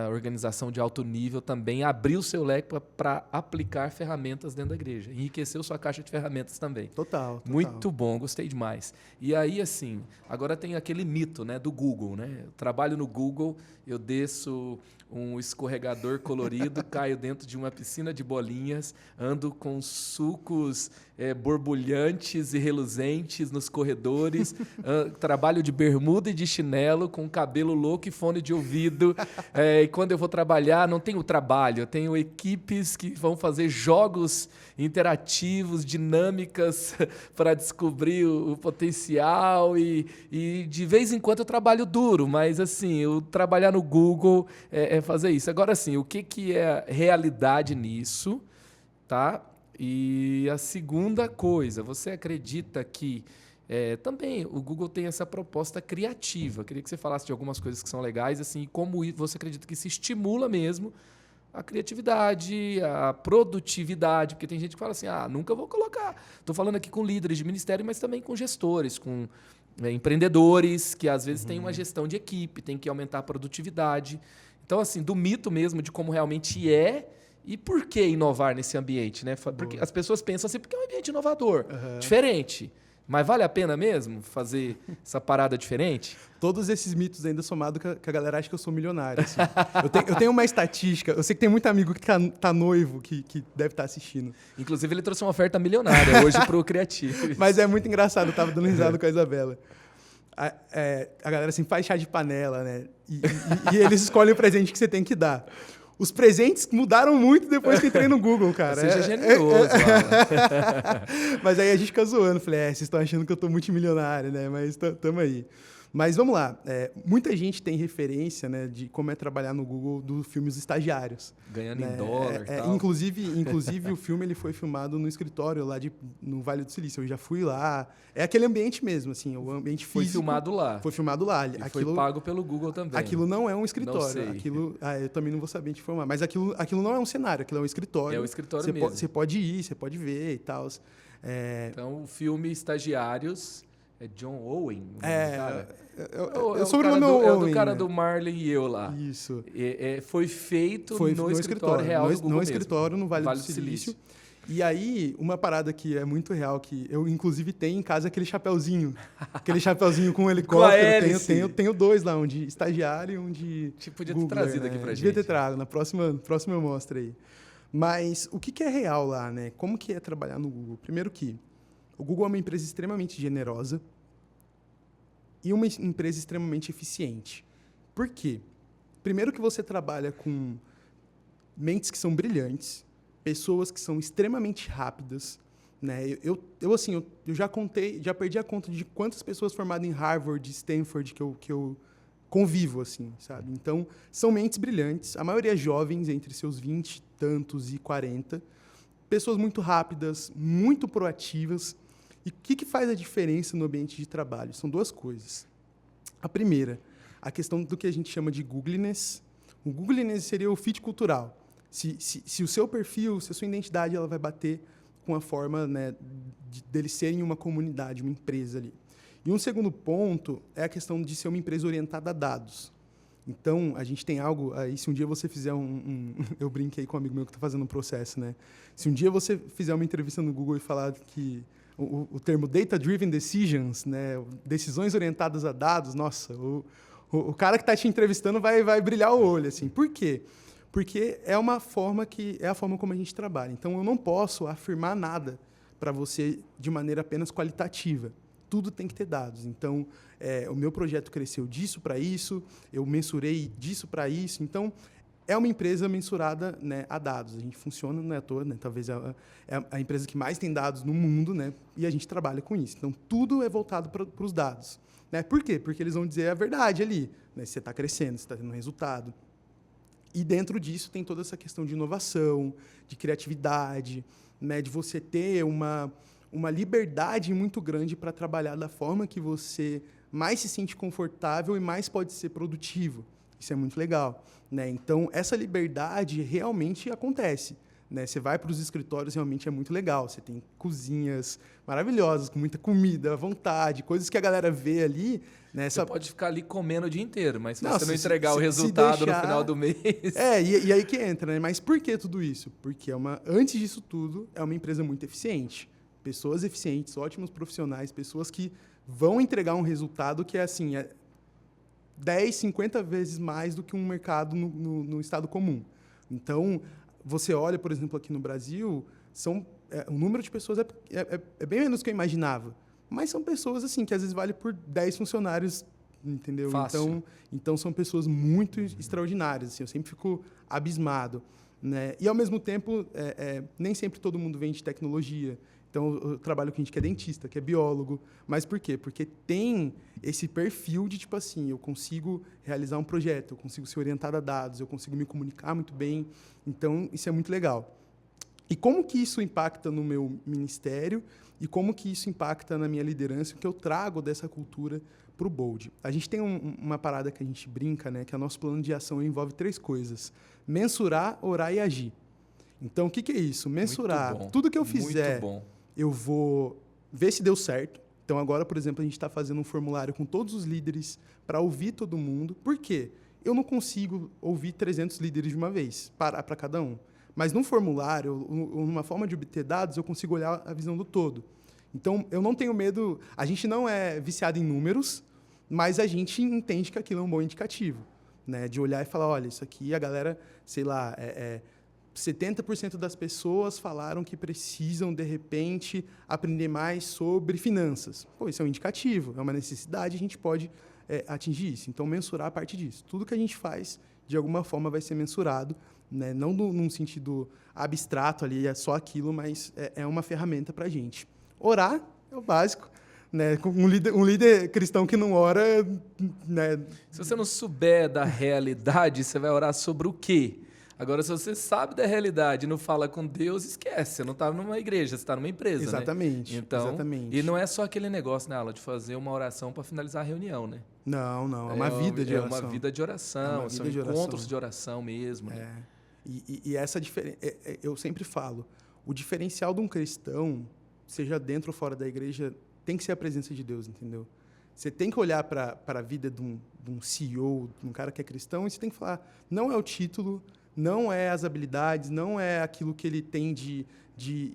organização de alto nível também, abriu o seu leque para aplicar ferramentas dentro da igreja, enriqueceu sua caixa de ferramentas também. Total. Muito bom, gostei demais. E aí, assim, agora tem aquele mito, né, do Google, né? Eu trabalho no Google, eu desço um escorregador colorido, caio dentro de uma piscina de bolinhas, ando com sucos borbulhantes e reluzentes nos corredores, trabalho de bermuda e de chinelo, com cabelo louco e fone de ouvido. E quando eu vou trabalhar, não tenho trabalho, eu tenho equipes que vão fazer jogos interativos, dinâmicas, para descobrir o potencial. E de vez em quando eu trabalho duro, mas assim, eu trabalhar no Google é fazer isso. Agora, assim, o que é realidade nisso, tá? E a segunda coisa, você acredita que também o Google tem essa proposta criativa? Eu queria que você falasse de algumas coisas que são legais, assim, como você acredita que se estimula mesmo a criatividade, a produtividade, porque tem gente que fala assim, nunca vou colocar. Estou falando aqui com líderes de ministério, mas também com gestores, com empreendedores, que às vezes têm uma gestão de equipe, tem que aumentar a produtividade. Então, assim, do mito mesmo de como realmente é e por que inovar nesse ambiente, né? Porque as pessoas pensam assim, porque é um ambiente inovador, diferente. Mas vale a pena mesmo fazer essa parada diferente? Todos esses mitos ainda somado que a galera acha que eu sou milionário. Assim. eu tenho uma estatística, eu sei que tem muito amigo que tá noivo, que deve estar assistindo. Inclusive, ele trouxe uma oferta milionária hoje pro Criativo. Mas é muito engraçado, eu tava dando risada com a Isabela. A galera assim, faz chá de panela, né? E eles escolhem o presente que você tem que dar. Os presentes mudaram muito depois que entrei no Google, cara. Seja generoso, Mas aí a gente fica zoando. Falei, vocês estão achando que eu tô multimilionário, né? Mas tamo aí. Mas vamos lá. Muita gente tem referência, né, de como é trabalhar no Google dos filmes Estagiários. Ganhando em dólar e tal. Inclusive o filme ele foi filmado no escritório lá no Vale do Silício. Eu já fui lá. É aquele ambiente mesmo, assim, o ambiente físico. Foi filmado lá. Foi filmado lá. E foi pago pelo Google também. Aquilo não é um escritório. Não sei. Eu também não vou saber te informar. Mas aquilo não é um cenário, aquilo é um escritório. É o escritório mesmo. Você pode ir, você pode ver e tal. Então, o filme Estagiários... É John Owen? Eu sobrenome Owen. É o do cara do Marley e eu lá. Isso. Foi feito no escritório real do Google no escritório, no Vale do Silício. E aí, uma parada que é muito real, que eu, inclusive, tenho em casa aquele chapeuzinho. Aquele chapeuzinho com um helicóptero. Tenho dois lá, um de estagiário e um de podia Google, ter trazido aqui pra gente. Devia ter trago. Na próxima eu mostro aí. Mas o que é real lá, né? Como que é trabalhar no Google? Primeiro que o Google é uma empresa extremamente generosa e uma empresa extremamente eficiente. Por quê? Primeiro que você trabalha com mentes que são brilhantes, pessoas que são extremamente rápidas, né? Eu já perdi a conta de quantas pessoas formadas em Harvard, Stanford, que eu convivo, assim, sabe? Então, são mentes brilhantes, a maioria jovens, entre seus 20 e tantos e 40, pessoas muito rápidas, muito proativas. E o que faz a diferença no ambiente de trabalho? São duas coisas. A primeira, a questão do que a gente chama de Googliness. O Googliness seria o fit cultural. Se o seu perfil, se a sua identidade, ela vai bater com a forma, né, deles serem uma comunidade, uma empresa ali. E um segundo ponto é a questão de ser uma empresa orientada a dados. Então, a gente tem algo... Aí, se um dia você fizer eu brinquei com um amigo meu que está fazendo um processo, né? Se um dia você fizer uma entrevista no Google e falar que o termo Data-Driven Decisions, né, decisões orientadas a dados, nossa, o cara que está te entrevistando vai brilhar o olho. Assim. Por quê? Porque é a forma como a gente trabalha. Então, eu não posso afirmar nada para você de maneira apenas qualitativa. Tudo tem que ter dados. Então, o meu projeto cresceu disso para isso, eu mensurei disso para isso. Então, é uma empresa mensurada, né, a dados. A gente funciona, não é à toa, né? Talvez é a empresa que mais tem dados no mundo, né? E a gente trabalha com isso. Então, tudo é voltado para os dados. Né? Por quê? Porque eles vão dizer a verdade ali. Né? Você está crescendo, você está tendo resultado. E dentro disso tem toda essa questão de inovação, de criatividade, né? De você ter uma liberdade muito grande para trabalhar da forma que você mais se sente confortável e mais pode ser produtivo. Isso é muito legal. Né? Então, essa liberdade realmente acontece. Né? Você vai para os escritórios, realmente é muito legal. Você tem cozinhas maravilhosas, com muita comida à vontade, coisas que a galera vê ali. Né? Você pode ficar ali comendo o dia inteiro, mas se você não se entregar o resultado deixar... no final do mês... E aí que entra. Né? Mas por que tudo isso? Porque, antes disso tudo, é uma empresa muito eficiente. Pessoas eficientes, ótimos profissionais, pessoas que vão entregar um resultado que é 10, 50 vezes mais do que um mercado no estado comum. Então, você olha, por exemplo, aqui no Brasil, o número de pessoas é bem menos do que eu imaginava. Mas são pessoas assim que às vezes vale por 10 funcionários, entendeu? Fácil. Então são pessoas muito extraordinárias. Assim, eu sempre fico abismado. Né? E, ao mesmo tempo, nem sempre todo mundo vende tecnologia. Então, eu trabalho com gente que é dentista, que é biólogo. Mas por quê? Porque tem esse perfil de, tipo assim, eu consigo realizar um projeto, eu consigo ser orientado a dados, eu consigo me comunicar muito bem. Então, isso é muito legal. E como que isso impacta no meu ministério e como que isso impacta na minha liderança, o que eu trago dessa cultura para o Bold? A gente tem uma parada que a gente brinca, né, que o nosso plano de ação envolve 3 coisas: mensurar, orar e agir. Então, o que é isso? Mensurar. Tudo que eu fizer, eu vou ver se deu certo. Então, agora, por exemplo, a gente está fazendo um formulário com todos os líderes para ouvir todo mundo. Por quê? Eu não consigo ouvir 300 líderes de uma vez, parar para cada um. Mas num formulário, ou numa forma de obter dados, eu consigo olhar a visão do todo. Então, eu não tenho medo... A gente não é viciado em números, mas a gente entende que aquilo é um bom indicativo. Né? De olhar e falar, olha, isso aqui a galera, sei lá... 70% das pessoas falaram que precisam, de repente, aprender mais sobre finanças. Pô, isso é um indicativo, é uma necessidade, a gente pode atingir isso. Então, mensurar a parte disso. Tudo que a gente faz, de alguma forma, vai ser mensurado, né? Não num sentido abstrato, ali, é só aquilo, mas é uma ferramenta para a gente. Orar é o básico. Né? Um líder cristão que não ora... Né? Se você não souber da realidade, você vai orar sobre o quê? Agora, se você sabe da realidade e não fala com Deus, esquece. Você não está numa igreja, você está numa empresa, exatamente, né? Então, exatamente. E não é só aquele negócio, né, Aula, de fazer uma oração para finalizar a reunião, né? Não. É uma vida de oração. É uma vida de oração. São encontros de oração mesmo. Né? E essa diferença... eu sempre falo, o diferencial de um cristão, seja dentro ou fora da igreja, tem que ser a presença de Deus, entendeu? Você tem que olhar para a vida de um CEO, de um cara que é cristão, e você tem que falar, não é o título... Não é as habilidades, não é aquilo que ele tem de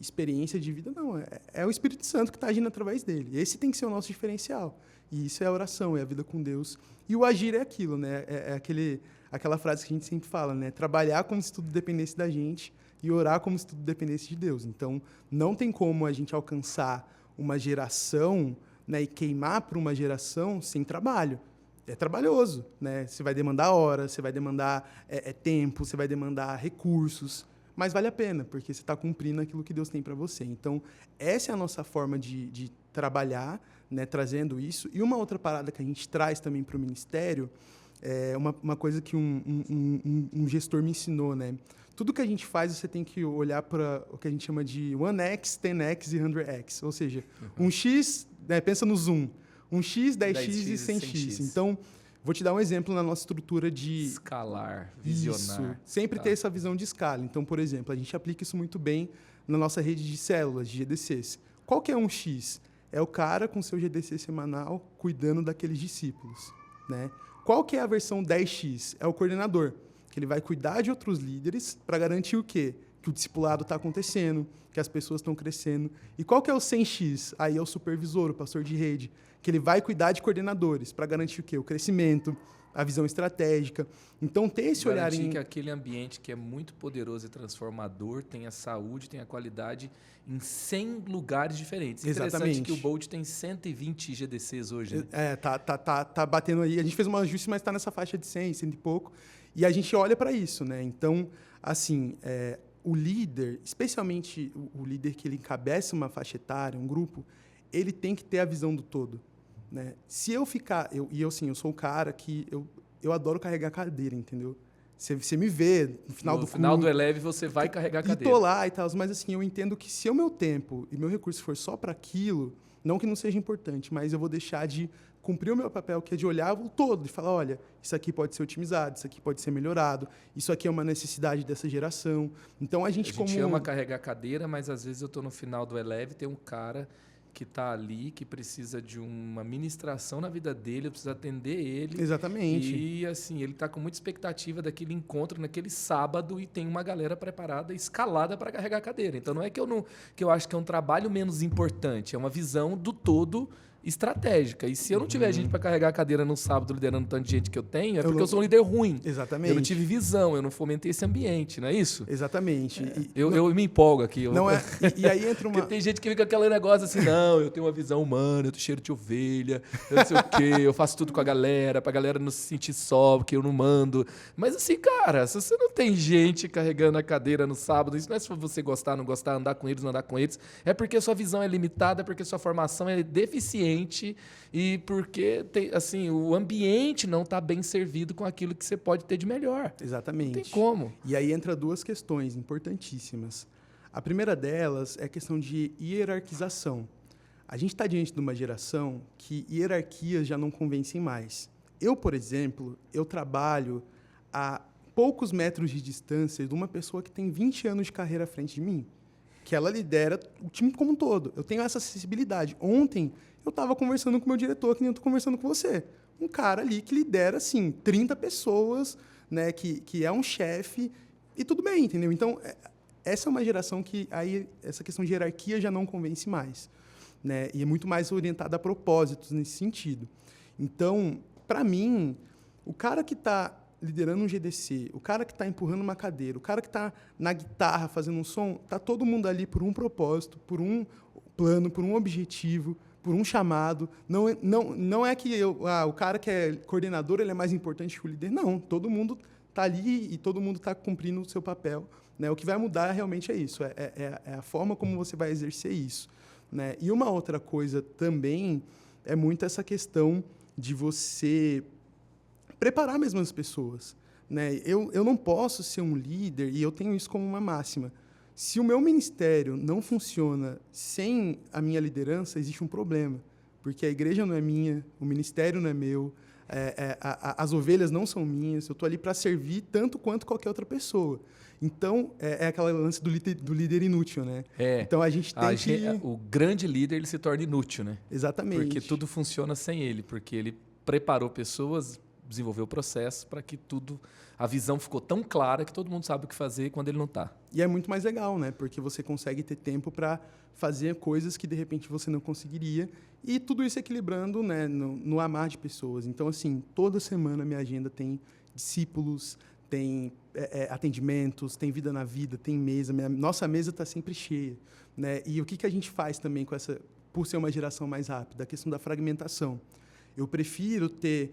experiência de vida, não. É o Espírito Santo que está agindo através dele. Esse tem que ser o nosso diferencial. E isso é a oração, é a vida com Deus. E o agir é aquilo, né? Aquela frase que a gente sempre fala, né? Trabalhar como se tudo dependesse da gente e orar como se tudo dependesse de Deus. Então, não tem como a gente alcançar uma geração, né, e queimar para uma geração sem trabalho. é trabalhoso, né? Você vai demandar horas, você vai demandar tempo, você vai demandar recursos, mas vale a pena, porque você está cumprindo aquilo que Deus tem para você. Então, essa é a nossa forma de trabalhar, né? Trazendo isso. E uma outra parada que a gente traz também para o ministério é uma coisa que um gestor me ensinou, né? Tudo que a gente faz, você tem que olhar para o que a gente chama de 1x, 10x e 100x. Ou seja, um X, né, pensa no Zoom, um X, 10x e 100x. Então, vou te dar um exemplo na nossa estrutura de... Escalar, visionar. Isso, sempre ter essa visão de escala. Então, por exemplo, a gente aplica isso muito bem na nossa rede de células, de GDCs. Qual que é um X? É o cara com seu GDC semanal cuidando daqueles discípulos, né? Qual que é a versão 10x? É o coordenador, que ele vai cuidar de outros líderes para garantir o quê? Que o discipulado está acontecendo, que as pessoas estão crescendo. E qual que é o 100x? Aí é o supervisor, o pastor de rede, que ele vai cuidar de coordenadores para garantir o quê? O crescimento, a visão estratégica. Então, ter esse olhar em... que aquele ambiente que é muito poderoso e transformador tenha saúde, tenha qualidade em 100 lugares diferentes. Exatamente. Interessante que o Bolt tem 120 GDCs hoje. Né? Tá batendo aí. A gente fez um ajuste, mas está nessa faixa de 100, 100 e pouco. E a gente olha para isso, né? Então, assim, o líder, especialmente o líder que ele encabeça uma faixa etária, um grupo, ele tem que ter a visão do todo, né? Se eu ficar... Eu sou o cara que... Eu adoro carregar cadeira, entendeu? Você me vê no final do Eleve, você vai carregar a cadeira. E tô lá e tal, mas assim, eu entendo que se o meu tempo e meu recurso for só para aquilo, não que não seja importante, mas eu vou deixar de cumprir o meu papel, que é de olhar o todo, de falar, olha, isso aqui pode ser otimizado, isso aqui pode ser melhorado, isso aqui é uma necessidade dessa geração. Então, a gente ama carregar a cadeira, mas às vezes eu tô no final do Eleve, tem um cara que está ali, que precisa de uma ministração na vida dele, eu preciso atender ele. Exatamente. E, assim, ele está com muita expectativa daquele encontro naquele sábado e tem uma galera preparada, escalada para carregar a cadeira. Então, não é que eu acho que é um trabalho menos importante, é uma visão do todo estratégica. E se eu não tiver gente para carregar a cadeira no sábado liderando tanto de gente que eu tenho, é porque eu sou um líder ruim. Exatamente. Eu não tive visão, eu não fomentei esse ambiente, não é isso? Exatamente. Eu me empolgo aqui. Não é. E aí entra uma... Porque tem gente que fica aquele negócio assim, não, eu tenho uma visão humana, eu tenho cheiro de ovelha, eu não sei o quê, eu faço tudo com a galera, pra galera não se sentir só, porque eu não mando. Mas assim, cara, se você não tem gente carregando a cadeira no sábado, isso não é se você gostar, não gostar, andar com eles, não andar com eles, é porque sua visão é limitada, porque sua formação é deficiente, e porque assim, o ambiente não está bem servido com aquilo que você pode ter de melhor. Exatamente. Não tem como. E aí entra duas questões importantíssimas. A primeira delas é a questão de hierarquização. A gente está diante de uma geração que hierarquias já não convencem mais. Eu, por exemplo, eu trabalho a poucos metros de distância de uma pessoa que tem 20 anos de carreira à frente de mim, que ela lidera o time como um todo. Eu tenho essa acessibilidade. Ontem, eu estava conversando com o meu diretor, que nem eu estou conversando com você. Um cara ali que lidera, assim, 30 pessoas, né, que é um chefe, e tudo bem, entendeu? Então, essa é uma geração que aí essa questão de hierarquia já não convence mais, né? E é muito mais orientada a propósitos nesse sentido. Então, para mim, o cara que está liderando um GDC, o cara que está empurrando uma cadeira, o cara que está na guitarra fazendo um som, está todo mundo ali por um propósito, por um plano, por um objetivo, por um chamado. Não é que o cara que é coordenador ele é mais importante que o líder. Não, todo mundo está ali e todo mundo está cumprindo o seu papel, né? O que vai mudar realmente é isso, é a forma como você vai exercer isso, né? E uma outra coisa também é muito essa questão de você preparar mesmo as pessoas, né? Eu não posso ser um líder, e eu tenho isso como uma máxima. Se o meu ministério não funciona sem a minha liderança, existe um problema, porque a igreja não é minha, o ministério não é meu, as ovelhas não são minhas, eu estou ali para servir tanto quanto qualquer outra pessoa. Então, é aquela lance do líder inútil, né? Então, a gente tem que... O grande líder ele se torna inútil, né? Exatamente. Porque tudo funciona sem ele, porque ele preparou pessoas, desenvolveu o processo para que a visão ficou tão clara que todo mundo sabe o que fazer quando ele não está. E é muito mais legal, né? Porque você consegue ter tempo para fazer coisas que, de repente, você não conseguiria. E tudo isso equilibrando, né, no amar de pessoas. Então, assim, toda semana minha agenda tem discípulos, tem atendimentos, tem vida na vida, tem mesa. Nossa mesa está sempre cheia, né? E o que a gente faz também com essa, por ser uma geração mais rápida? A questão da fragmentação. Eu prefiro ter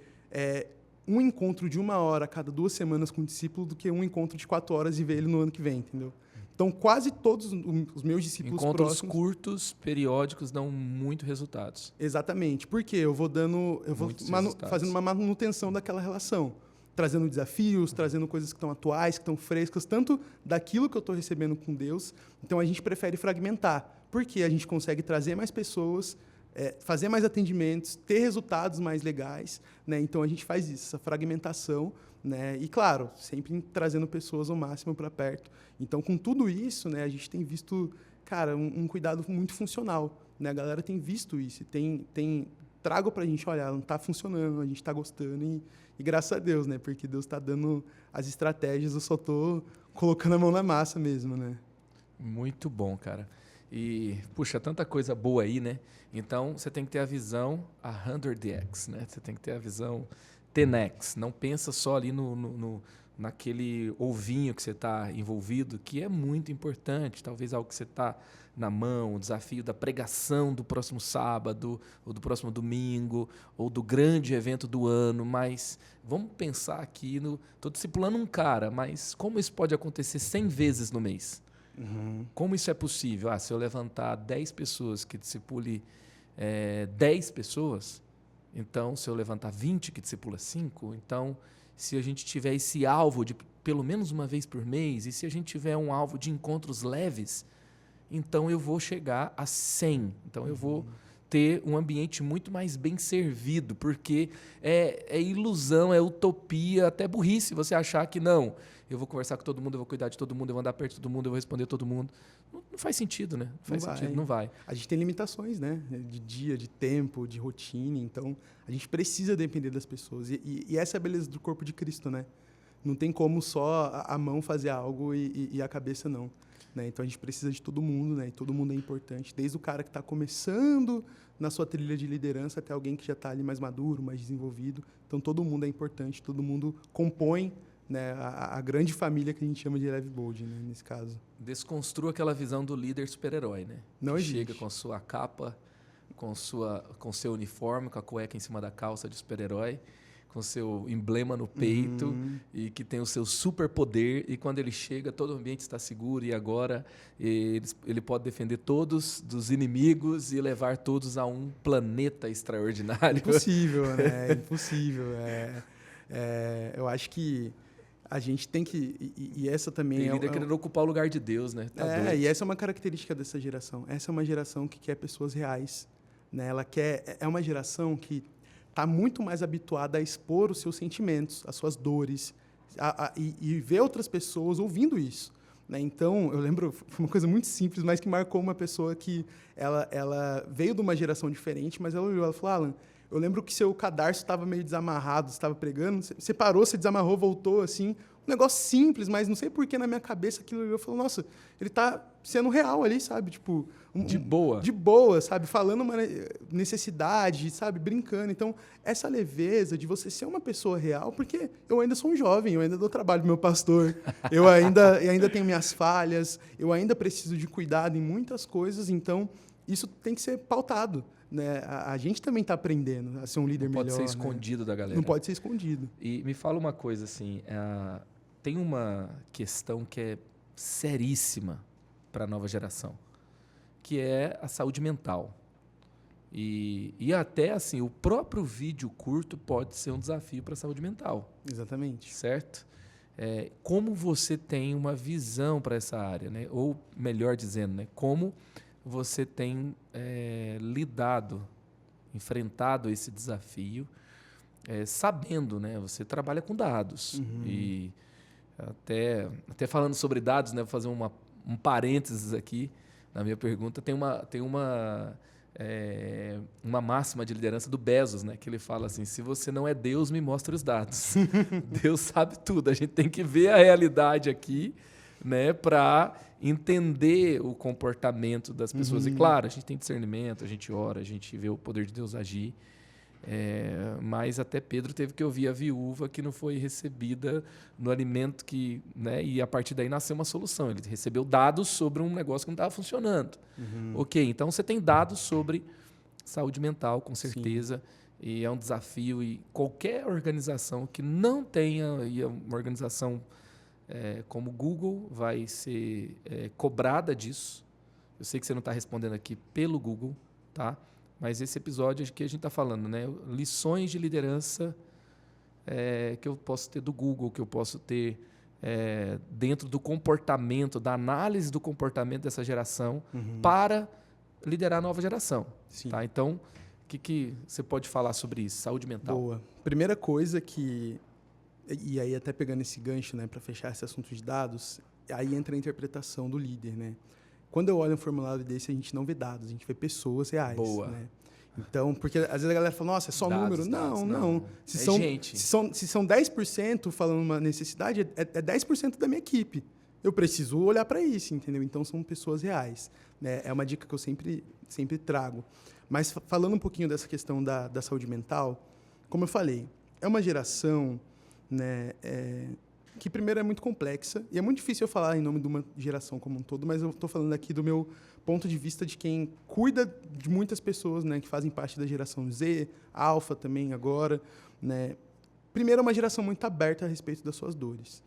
um encontro de 1 hora a cada 2 semanas com o discípulo do que um encontro de 4 horas e ver ele no ano que vem, entendeu? Então, quase todos os meus discípulos Encontros próximos... curtos, periódicos, dão muito resultados. Exatamente. Porque eu vou fazendo uma manutenção daquela relação. Trazendo desafios, trazendo coisas que estão atuais, que estão frescas, tanto daquilo que eu estou recebendo com Deus. Então, a gente prefere fragmentar. Porque a gente consegue trazer mais pessoas, fazer mais atendimentos, ter resultados mais legais, né? Então, a gente faz isso, essa fragmentação, né? E, claro, sempre trazendo pessoas ao máximo para perto. Então, com tudo isso, né, a gente tem visto, cara, um cuidado muito funcional, né? A galera tem visto isso, trago para a gente, olha, não está funcionando, a gente está gostando e graças a Deus, né? Porque Deus está dando as estratégias, eu só estou colocando a mão na massa mesmo, né? Muito bom, cara. E, puxa, tanta coisa boa aí, né? Então, você tem que ter a visão 100x, né? Você tem que ter a visão 10x. Não pensa só ali naquele ovinho que você está envolvido, que é muito importante. Talvez algo que você está na mão, o desafio da pregação do próximo sábado, ou do próximo domingo, ou do grande evento do ano. Mas vamos pensar aqui, estou discipulando um cara, mas como isso pode acontecer 100 vezes no mês? Uhum. Como isso é possível? Se eu levantar 10 pessoas que discipule 10 pessoas, então, se eu levantar 20 que discipula 5, então, se a gente tiver esse alvo de pelo menos uma vez por mês, e se a gente tiver um alvo de encontros leves, então eu vou chegar a 100. Então, eu vou ter um ambiente muito mais bem servido, porque é ilusão, é utopia, até burrice você achar que não, eu vou conversar com todo mundo, eu vou cuidar de todo mundo, eu vou andar perto de todo mundo, eu vou responder todo mundo. Não faz sentido, né? Não vai. A gente tem limitações, né? De dia, de tempo, de rotina. Então, a gente precisa depender das pessoas. E essa é a beleza do corpo de Cristo, né? Não tem como só a mão fazer algo e a cabeça não. Né? Então, a gente precisa de todo mundo, né? E todo mundo é importante. Desde o cara que está começando na sua trilha de liderança até alguém que já está ali mais maduro, mais desenvolvido. Então, todo mundo é importante. Todo mundo compõe, né, a grande família que a gente chama de Eleve Bold, né, nesse caso. Desconstrua aquela visão do líder super-herói, né? Não existe. Chega com sua capa, com seu uniforme, com a cueca em cima da calça de super-herói, com seu emblema no peito e que tem o seu superpoder, e quando ele chega, todo o ambiente está seguro, e agora ele pode defender todos dos inimigos e levar todos a um planeta extraordinário. Impossível, né? Impossível. Eu acho que a gente tem que... E essa também tem líder querendo ocupar o lugar de Deus, né? E essa é uma característica dessa geração. Essa é uma geração que quer pessoas reais. Né? É uma geração que está muito mais habituada a expor os seus sentimentos, as suas dores, e ver outras pessoas ouvindo isso. Né? Então, eu lembro, foi uma coisa muito simples, mas que marcou uma pessoa que ela veio de uma geração diferente, mas ela falou, Alan, eu lembro que seu cadarço estava meio desamarrado, você estava pregando, você parou, você desamarrou, voltou, assim. Um negócio simples, mas não sei por que na minha cabeça aquilo eu falei, nossa, ele está sendo real ali, sabe? Tipo, de boa. De boa, sabe? Falando uma necessidade, sabe? Brincando. Então, essa leveza de você ser uma pessoa real, porque eu ainda sou um jovem, eu ainda dou trabalho pro meu pastor, eu ainda tenho minhas falhas, eu ainda preciso de cuidado em muitas coisas, então isso tem que ser pautado. Né? A gente também está aprendendo a ser um líder melhor. Não pode ser escondido, né? Da galera. Não pode ser escondido. E me fala uma coisa, assim, tem uma questão que é seríssima para a nova geração, que é a saúde mental. E até, assim, o próprio vídeo curto pode ser um desafio para a saúde mental. Exatamente. Certo? Como você tem uma visão para essa área, né? Ou, melhor dizendo, né? Como você tem enfrentado esse desafio, sabendo, né? Você trabalha com dados. E até falando sobre dados, né? Vou fazer um parênteses aqui na minha pergunta. Tem uma máxima de liderança do Bezos, né? Que ele fala assim, se você não é Deus, me mostre os dados. Deus sabe tudo. A gente tem que ver a realidade aqui, né, para entender o comportamento das pessoas. E, claro, a gente tem discernimento, a gente ora, a gente vê o poder de Deus agir. Mas até Pedro teve que ouvir a viúva que não foi recebida no alimento que... Né, e, a partir daí, nasceu uma solução. Ele recebeu dados sobre um negócio que não estava funcionando. Ok, então você tem dados sobre saúde mental, com certeza. Sim. E é um desafio, e qualquer organização que não tenha, e uma organização como o Google vai ser cobrada disso. Eu sei que você não está respondendo aqui pelo Google, tá? Mas esse episódio que a gente está falando, né? Lições de liderança que eu posso ter do Google, que eu posso ter dentro do comportamento, da análise do comportamento dessa geração para liderar a nova geração. Sim. Tá? Então, o que você pode falar sobre isso? Saúde mental. Boa. Primeira coisa que... E aí, até pegando esse gancho, né, para fechar esse assunto de dados, aí entra a interpretação do líder, né? Quando eu olho um formulário desse, a gente não vê dados, a gente vê pessoas reais. Boa. Né? Então, porque às vezes a galera fala, nossa, é só Dados, número. dados, Não. Gente. Se são 10% falando uma necessidade, é 10% da minha equipe. Eu preciso olhar para isso, entendeu? Então, são pessoas reais. Né? É uma dica que eu sempre trago. Mas falando um pouquinho dessa questão da saúde mental, como eu falei, é uma geração, né, que primeiro é muito complexa, e é muito difícil eu falar em nome de uma geração como um todo, mas eu estou falando aqui do meu ponto de vista de quem cuida de muitas pessoas, né, que fazem parte da geração Z, Alpha também agora. Né. Primeiro, é uma geração muito aberta a respeito das suas dores.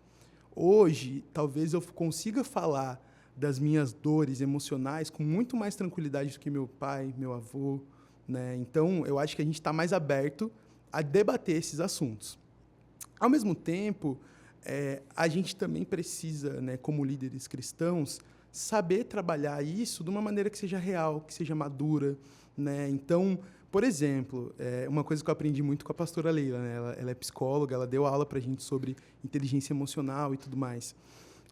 Hoje, talvez eu consiga falar das minhas dores emocionais com muito mais tranquilidade do que meu pai, meu avô. Né. Então, eu acho que a gente está mais aberto a debater esses assuntos. Ao mesmo tempo, a gente também precisa, né, como líderes cristãos, saber trabalhar isso de uma maneira que seja real, que seja madura. Né? Então, por exemplo, uma coisa que eu aprendi muito com a pastora Leila, né? Ela é psicóloga, ela deu aula para a gente sobre inteligência emocional e tudo mais.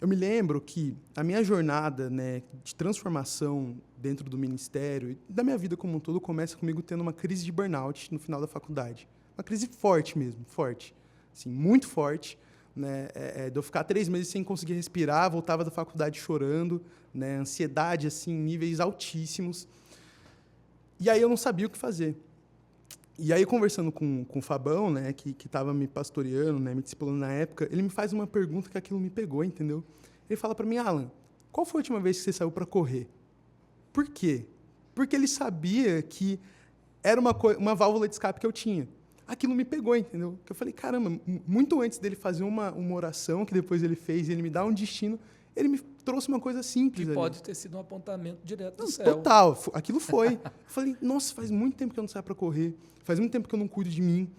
Eu me lembro que a minha jornada, né, de transformação dentro do ministério e da minha vida como um todo começa comigo tendo uma crise de burnout no final da faculdade. Uma crise forte mesmo, forte. Assim, muito forte. Né, de eu ficar 3 meses sem conseguir respirar, voltava da faculdade chorando, né, ansiedade, assim, níveis altíssimos. E aí eu não sabia o que fazer. E aí, conversando com o Fabão, né, que estava me pastoreando, né, me discipulando na época, ele me faz uma pergunta que aquilo me pegou, entendeu? Ele fala para mim, Alan, qual foi a última vez que você saiu para correr? Por quê? Porque ele sabia que era uma válvula de escape que eu tinha. Aquilo me pegou, entendeu? Que eu falei, caramba, muito antes dele fazer uma oração que depois ele fez, ele me dá um destino, ele me trouxe uma coisa simples. Que ali. pode ter sido um apontamento direto do céu. Total, aquilo foi. Eu falei, nossa, faz muito tempo que eu não saio para correr, faz muito tempo que eu não cuido de mim.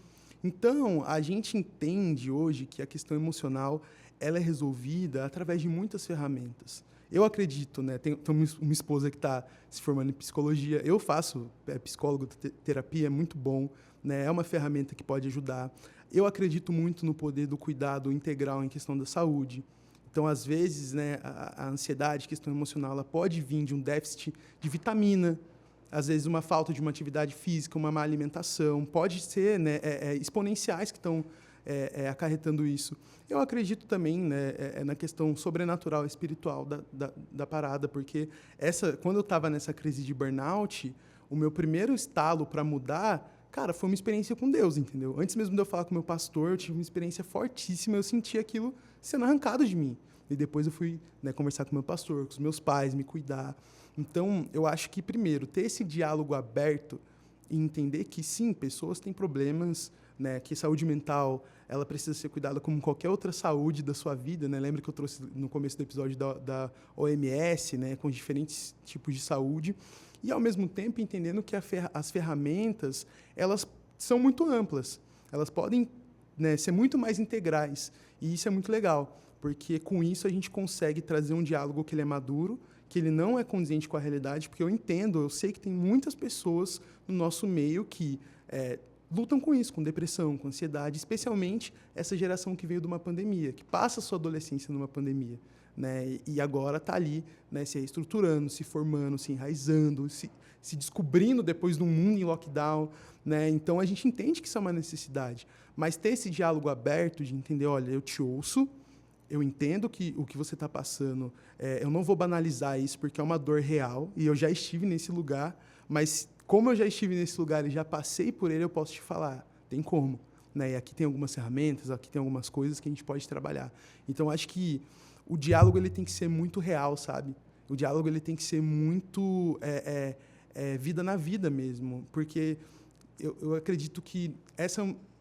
Então, a gente entende hoje que a questão emocional ela é resolvida através de muitas ferramentas. Eu acredito, né? Tenho uma esposa que está se formando em psicologia. Eu faço psicólogo, terapia, é muito bom. Né? É uma ferramenta que pode ajudar. Eu acredito muito no poder do cuidado integral em questão da saúde. Então, às vezes, né, a ansiedade, a questão emocional, ela pode vir de um déficit de vitamina, às vezes uma falta de uma atividade física, uma má alimentação. Pode ser, né, exponenciais que estão acarretando isso. Eu acredito também, né, na questão sobrenatural, espiritual da parada, porque quando eu estava nessa crise de burnout, o meu primeiro estalo para mudar, cara, foi uma experiência com Deus, entendeu? Antes mesmo de eu falar com o meu pastor, eu tive uma experiência fortíssima, eu senti aquilo sendo arrancado de mim. E depois eu fui, né, conversar com o meu pastor, com os meus pais, me cuidar. Então, eu acho que, primeiro, ter esse diálogo aberto e entender que, sim, pessoas têm problemas, né, que saúde mental ela precisa ser cuidada como qualquer outra saúde da sua vida. Né? Lembra que eu trouxe no começo do episódio da OMS, né, com diferentes tipos de saúde. E, ao mesmo tempo, entendendo que as ferramentas elas são muito amplas. Elas podem, né, ser muito mais integrais. E isso é muito legal, porque, com isso, a gente consegue trazer um diálogo que ele é maduro, que ele não é condizente com a realidade, porque eu sei que tem muitas pessoas no nosso meio que lutam com isso, com depressão, com ansiedade, especialmente essa geração que veio de uma pandemia, que passa a sua adolescência numa pandemia. Né, e agora está ali, né, se reestruturando, se formando, se enraizando, se descobrindo depois de um mundo em lockdown. Né? Então, a gente entende que isso é uma necessidade. Mas ter esse diálogo aberto de entender, olha, eu te ouço, eu entendo que o que você está passando, eu não vou banalizar isso porque é uma dor real, e eu já estive nesse lugar, mas como eu já estive nesse lugar e já passei por ele, eu posso te falar, tem como. Né? E aqui tem algumas ferramentas, aqui tem algumas coisas que a gente pode trabalhar. Então, acho que o diálogo ele tem que ser muito real, sabe? O diálogo ele tem que ser muito vida na vida mesmo, porque eu acredito que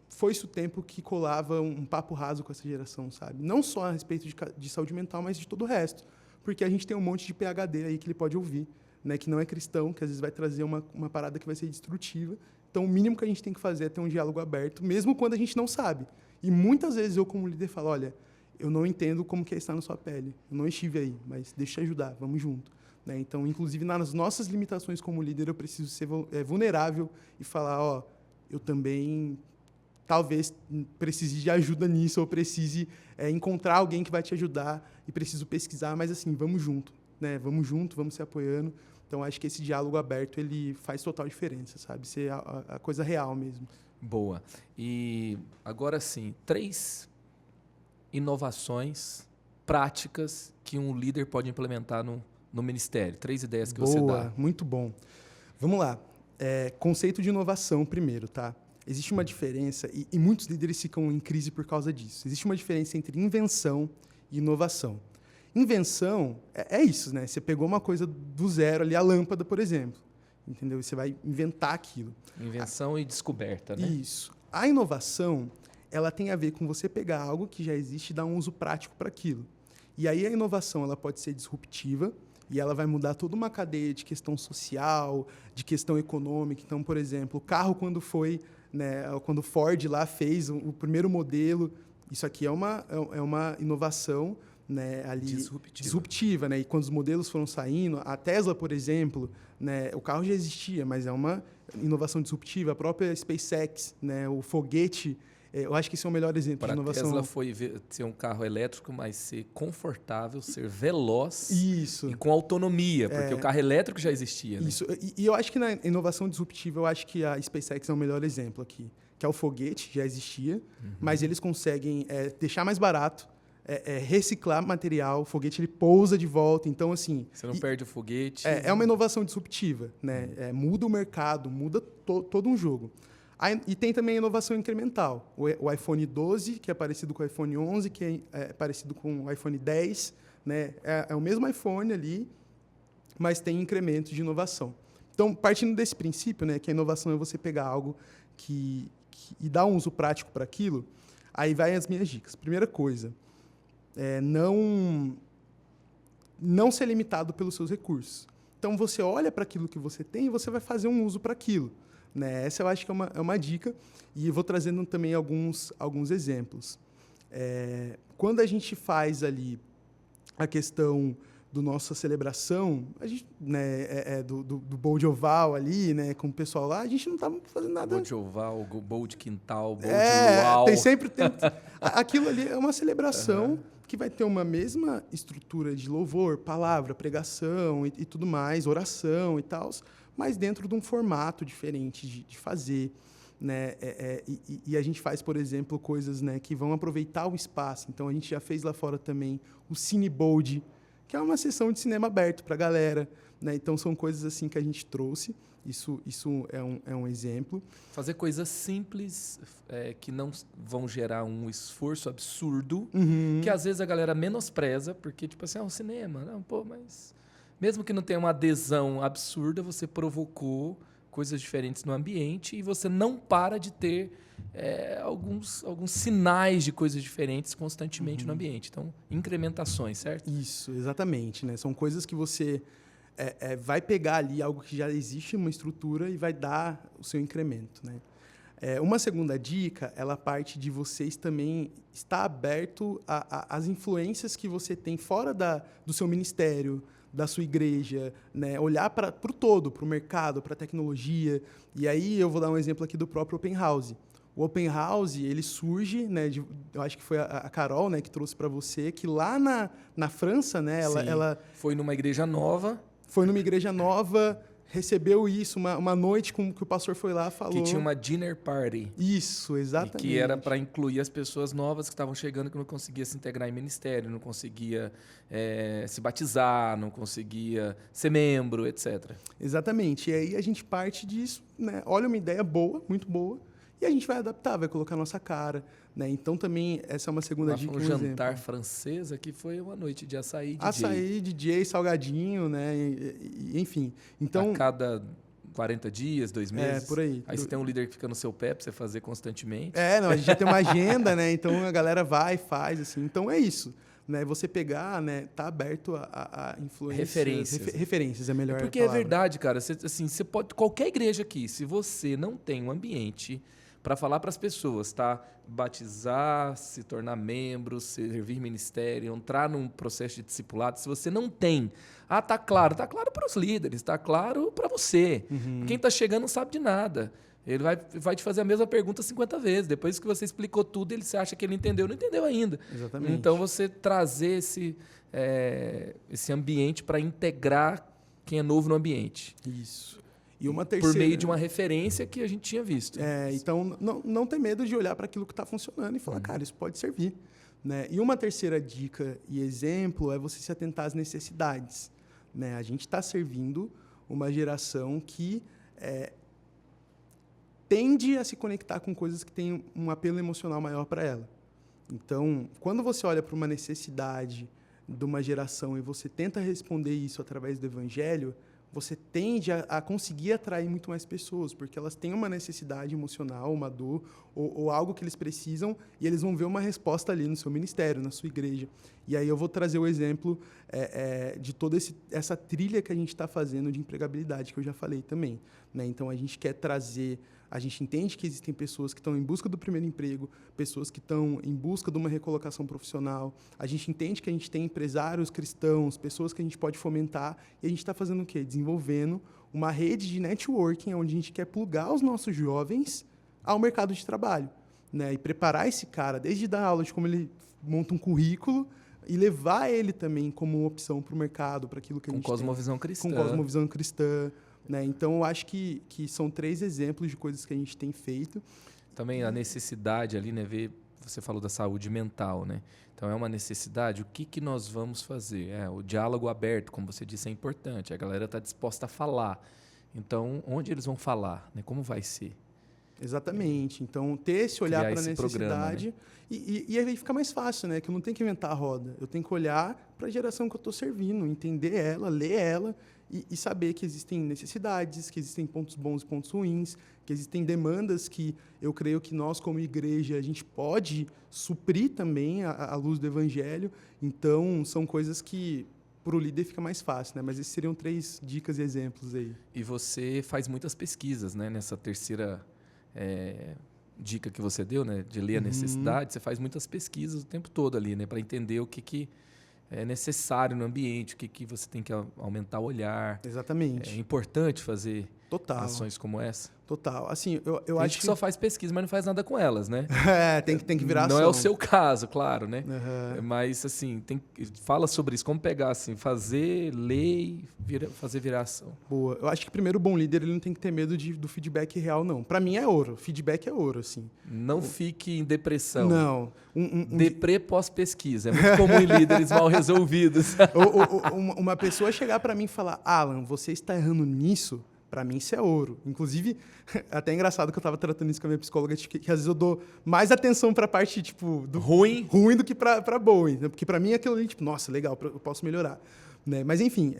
foi esse o tempo que colava um papo raso com essa geração, sabe? Não só a respeito de saúde mental, mas de todo o resto. Porque a gente tem um monte de PhD aí que ele pode ouvir, né? Que não é cristão, que às vezes vai trazer uma parada que vai ser destrutiva. Então, o mínimo que a gente tem que fazer é ter um diálogo aberto, mesmo quando a gente não sabe. E muitas vezes eu, como líder, falo, olha, eu não entendo como que é estar na sua pele. Eu não estive aí, mas deixa eu te ajudar, vamos junto. Né? Então, inclusive, nas nossas limitações como líder, eu preciso ser vulnerável e falar, ó, eu também talvez precise de ajuda nisso, ou precise encontrar alguém que vai te ajudar e preciso pesquisar, mas assim, vamos junto, né? Vamos junto, vamos se apoiando. Então, acho que esse diálogo aberto, ele faz total diferença, sabe? Ser a coisa real mesmo. Boa. E agora sim, 3 inovações práticas que um líder pode implementar no ministério. 3 ideias que você dá. Boa, muito bom. Vamos lá. Conceito de inovação primeiro, tá? Existe uma diferença, e muitos líderes ficam em crise por causa disso. Existe uma diferença entre invenção e inovação. Invenção é isso, né? Você pegou uma coisa do zero ali, a lâmpada, por exemplo. Entendeu? E você vai inventar aquilo. Invenção e descoberta, né? Isso. A inovação, ela tem a ver com você pegar algo que já existe e dar um uso prático para aquilo. E aí a inovação, ela pode ser disruptiva e ela vai mudar toda uma cadeia de questão social, de questão econômica. Então, por exemplo, o carro quando foi, né, quando Ford lá fez o primeiro modelo, isso aqui é uma inovação, né, ali disruptiva, né? E quando os modelos foram saindo, a Tesla, por exemplo, né, o carro já existia, mas é uma inovação disruptiva. A própria SpaceX, né, o foguete, eu acho que esse é o melhor exemplo de inovação. A Tesla foi ser um carro elétrico, mas ser confortável, ser veloz isso. E com autonomia, porque o carro elétrico já existia. Né? Isso. E eu acho que na inovação disruptiva, eu acho que a SpaceX é o melhor exemplo aqui, que é o foguete, já existia, mas eles conseguem deixar mais barato, reciclar material, o foguete ele pousa de volta, então assim... Você não perde o foguete. É uma inovação disruptiva, né? Muda o mercado, muda todo um jogo. E tem também a inovação incremental. O iPhone 12, que é parecido com o iPhone 11, que é parecido com o iPhone 10, né? É o mesmo iPhone ali, mas tem incrementos de inovação. Então, partindo desse princípio, né, que a inovação é você pegar algo e dar um uso prático para aquilo, aí vai as minhas dicas. Primeira coisa, não ser limitado pelos seus recursos. Então, você olha para aquilo que você tem e você vai fazer um uso para aquilo. Né? Essa eu acho que é uma dica, e eu vou trazendo também alguns exemplos. Quando a gente faz ali a questão do nossa celebração, a gente, né, do bowl de oval ali, né, com o pessoal lá, a gente não estava fazendo nada. Bowl de oval, bowl de quintal, bowl de luau. Aquilo ali é uma celebração que vai ter uma mesma estrutura de louvor, palavra, pregação e tudo mais, oração e tal, mas dentro de um formato diferente de fazer. Né? E a gente faz, por exemplo, coisas, né, que vão aproveitar o espaço. Então, a gente já fez lá fora também o Cine Bold, que é uma sessão de cinema aberto para a galera. Né? Então, são coisas assim que a gente trouxe. Isso é um exemplo. Fazer coisas simples que não vão gerar um esforço absurdo, que às vezes a galera menospreza, porque, tipo assim, é um cinema. Não, pô, mas mesmo que não tenha uma adesão absurda, você provocou coisas diferentes no ambiente e você não para de ter alguns sinais de coisas diferentes constantemente no ambiente. Então, incrementações, certo? Isso, exatamente. Né? São coisas que você vai pegar ali algo que já existe, uma estrutura, e vai dar o seu incremento. Né? Uma segunda dica, ela parte de vocês também estar aberto às influências que você tem fora do seu ministério, da sua igreja, né? Olhar para o todo, para o mercado, para a tecnologia. E aí eu vou dar um exemplo aqui do próprio Open House. O Open House, ele surge, né, eu acho que foi a Carol, né, que trouxe para você, que lá na França, né, ela foi numa igreja nova. Foi numa igreja nova, recebeu isso, uma noite que o pastor foi lá e falou... Que tinha uma dinner party. Isso, exatamente. E que era para incluir as pessoas novas que estavam chegando, que não conseguia se integrar em ministério, não conseguia se batizar, não conseguia ser membro, etc. Exatamente. E aí a gente parte disso, né? Olha uma ideia boa, muito boa, e a gente vai adaptar, vai colocar a nossa cara. Né? Então, também, essa é uma segunda dica. Um jantar francês aqui foi uma noite de açaí, DJ. Açaí, DJ, salgadinho, né? Enfim. Então, a cada 40 dias, 2 meses? Por aí. Aí você tem um líder que fica no seu pé para você fazer constantemente. Não, a gente já tem uma agenda, né? Então a galera vai e faz, assim. Então é isso. Né? Você pegar, né? Tá aberto a influências. Referências é melhor. Porque é verdade, cara. Você pode. Qualquer igreja aqui, se você não tem um ambiente para falar para as pessoas, tá? Batizar, se tornar membro, servir ministério, entrar num processo de discipulado, se você não tem. Tá claro para os líderes, tá claro para você. Quem está chegando não sabe de nada. Ele vai te fazer a mesma pergunta 50 vezes. Depois que você explicou tudo, você acha que ele entendeu. Não entendeu ainda. Exatamente. Então, você trazer esse ambiente para integrar quem é novo no ambiente. Isso. E uma terceira... Por meio de uma referência que a gente tinha visto. Então, não ter medo de olhar para aquilo que está funcionando e falar, cara, isso pode servir. Né? E uma terceira dica e exemplo é você se atentar às necessidades. Né? A gente está servindo uma geração que tende a se conectar com coisas que têm um apelo emocional maior para ela. Então, quando você olha para uma necessidade de uma geração e você tenta responder isso através do evangelho, você tende a conseguir atrair muito mais pessoas, porque elas têm uma necessidade emocional, uma dor, ou algo que eles precisam, e eles vão ver uma resposta ali no seu ministério, na sua igreja. E aí eu vou trazer o exemplo de toda essa trilha que a gente está fazendo de empregabilidade, que eu já falei também. Né? Então, a gente quer trazer... A gente entende que existem pessoas que estão em busca do primeiro emprego, pessoas que estão em busca de uma recolocação profissional. A gente entende que a gente tem empresários cristãos, pessoas que a gente pode fomentar. E a gente está fazendo o quê? Desenvolvendo uma rede de networking onde a gente quer plugar os nossos jovens ao mercado de trabalho. Né? E preparar esse cara, desde dar aula de como ele monta um currículo e levar ele também como opção para o mercado, para aquilo que a gente tem. Com cosmovisão cristã. Com cosmovisão cristã. Né? Então, eu acho que são 3 exemplos de coisas que a gente tem feito. Também a necessidade ali, né? Você falou da saúde mental, né? Então, é uma necessidade. O que nós vamos fazer? O diálogo aberto, como você disse, é importante. A galera está disposta a falar. Então, onde eles vão falar? Né? Como vai ser? Exatamente. Então, ter esse olhar para a necessidade. Programa, né? E aí fica mais fácil, né? Que eu não tenho que inventar a roda. Eu tenho que olhar para a geração que eu estou servindo, entender ela, ler ela e saber que existem necessidades, que existem pontos bons e pontos ruins, que existem demandas que eu creio que nós, como igreja, a gente pode suprir também à luz do evangelho. Então, são coisas que para o líder fica mais fácil, né? Mas esses seriam 3 dicas e exemplos aí. E você faz muitas pesquisas, né? Nessa terceira dica que você deu, né? De ler a necessidade, você faz muitas pesquisas o tempo todo ali, né? Para entender o que é necessário no ambiente, o que você tem que aumentar o olhar. Exatamente. É importante fazer Total. Ações como essa. Total. Assim, eu acho que só faz pesquisa, mas não faz nada com elas, né? Tem que virar ação. Não é o seu caso, claro, né? Uhum. Mas, assim, fala sobre isso. Como pegar, assim, fazer, ler e fazer virar ação. Boa. Eu acho que, primeiro, o bom líder ele não tem que ter medo do feedback real, não. Para mim, é ouro. Feedback é ouro, assim. Não fique em depressão. Não. Deprê pós-pesquisa. É muito comum em líderes mal resolvidos. Uma pessoa chegar para mim e falar, Alan, você está errando nisso... Para mim, isso é ouro. Inclusive, até é engraçado que eu estava tratando isso com a minha psicóloga, que às vezes eu dou mais atenção para a parte, tipo... ruim do que para boa. Né? Porque para mim, aquilo ali, tipo, nossa, legal, eu posso melhorar. Né? Mas, enfim,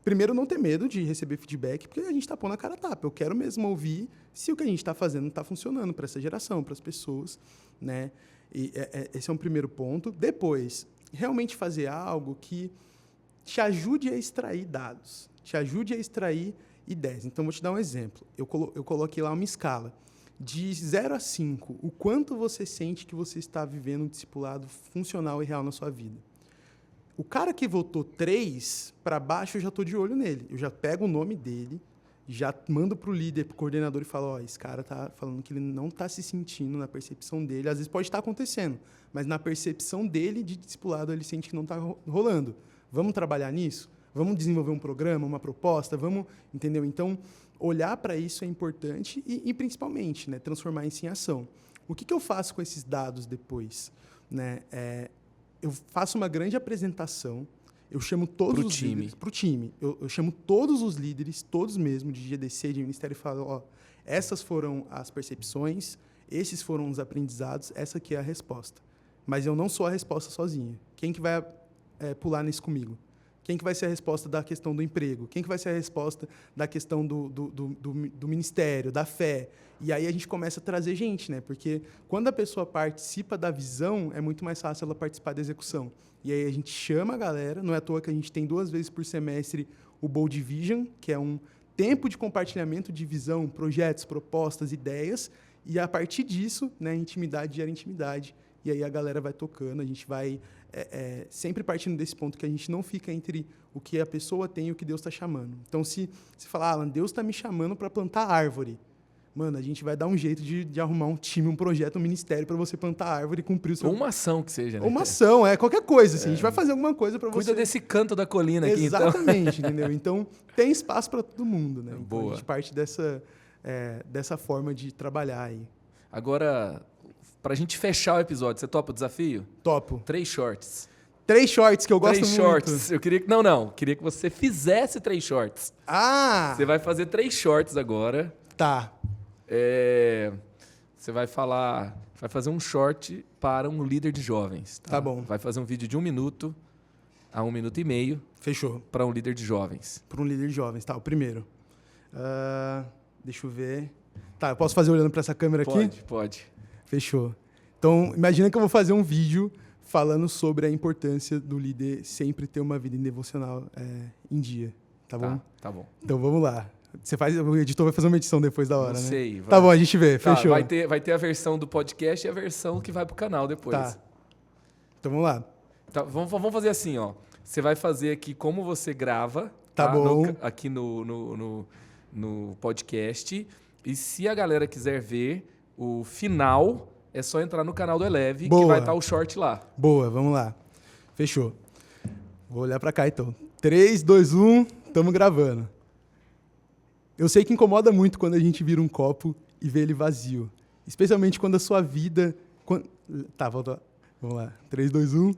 primeiro, não ter medo de receber feedback, porque a gente está pondo a cara a tapa. Eu quero mesmo ouvir se o que a gente está fazendo está funcionando para essa geração, para as pessoas. Né? E esse é um primeiro ponto. Depois, realmente fazer algo que te ajude a extrair dados, te ajude a extrair ideias. Então, vou te dar um exemplo. Eu coloquei lá uma escala. De 0 a 5, o quanto você sente que você está vivendo um discipulado funcional e real na sua vida? O cara que votou 3 para baixo, eu já estou de olho nele. Eu já pego o nome dele, já mando para o líder, para o coordenador e falo, esse cara está falando que ele não está se sentindo na percepção dele. Às vezes pode estar acontecendo, mas na percepção dele de discipulado, ele sente que não está rolando. Vamos trabalhar nisso? Vamos desenvolver um programa, uma proposta, vamos, entendeu? Então, olhar para isso é importante e principalmente, né, transformar isso em ação. O que eu faço com esses dados depois? Né? Eu faço uma grande apresentação, eu chamo todos os líderes para o time. Eu chamo todos os líderes, todos mesmo, de GDC, de Ministério, e falo, essas foram as percepções, esses foram os aprendizados, essa aqui é a resposta. Mas eu não sou a resposta sozinha. Quem que vai pular nisso comigo? Quem que vai ser a resposta da questão do emprego? Quem que vai ser a resposta da questão do ministério, da fé? E aí a gente começa a trazer gente, né? Porque quando a pessoa participa da visão, é muito mais fácil ela participar da execução. E aí a gente chama a galera, não é à toa que a gente tem 2 vezes por semestre o Bold Vision, que é um tempo de compartilhamento de visão, projetos, propostas, ideias, e a partir disso, né, intimidade gera intimidade, e aí a galera vai tocando, a gente vai sempre partindo desse ponto que a gente não fica entre o que a pessoa tem e o que Deus está chamando. Então, se falar, Alan, Deus está me chamando para plantar árvore, mano, a gente vai dar um jeito de arrumar um time, um projeto, um ministério para você plantar árvore e cumprir o seu... Ou uma ação que seja, né? Ou uma ação, qualquer coisa, assim. A gente vai fazer alguma coisa para você... Cuida desse canto da colina aqui, então. Exatamente, entendeu? Então, tem espaço para todo mundo, né? Então, Boa. a gente parte dessa forma de trabalhar aí. Agora, pra gente fechar o episódio, você topa o desafio? Topo. 3 shorts. 3 shorts que eu gosto 3 muito. shorts. Eu queria que... Não. Queria que você fizesse 3 shorts. Ah! Você vai fazer 3 shorts agora. Tá. Você vai fazer um short para um líder de jovens. Tá bom. Vai fazer um vídeo de 1 minuto a 1 minuto e meio Fechou. para um líder de jovens. Para um líder de jovens, tá. O primeiro. Deixa eu ver. Tá, eu posso fazer olhando para essa câmera aqui? Pode. Fechou. Então, imagina que eu vou fazer um vídeo falando sobre a importância do líder sempre ter uma vida devocional em dia. Tá bom? Tá bom. Então, vamos lá. O editor vai fazer uma edição depois da hora, Não né? sei. Tá bom, a gente vê. Tá, Fechou. vai ter a versão do podcast e a versão que vai pro canal depois. Tá. Então, vamos lá. Tá, vamos fazer assim, ó. Você vai fazer aqui como você grava. Tá bom. Aqui no podcast. E se a galera quiser ver o final, é só entrar no canal do Eleve, Boa. que vai estar o short lá. Boa, vamos lá. Fechou. Vou olhar pra cá, então. 3, 2, 1, tamo gravando. Eu sei que incomoda muito quando a gente vira um copo e vê ele vazio. Especialmente quando a sua vida... Tá, volta. Vamos lá. 3, 2, 1.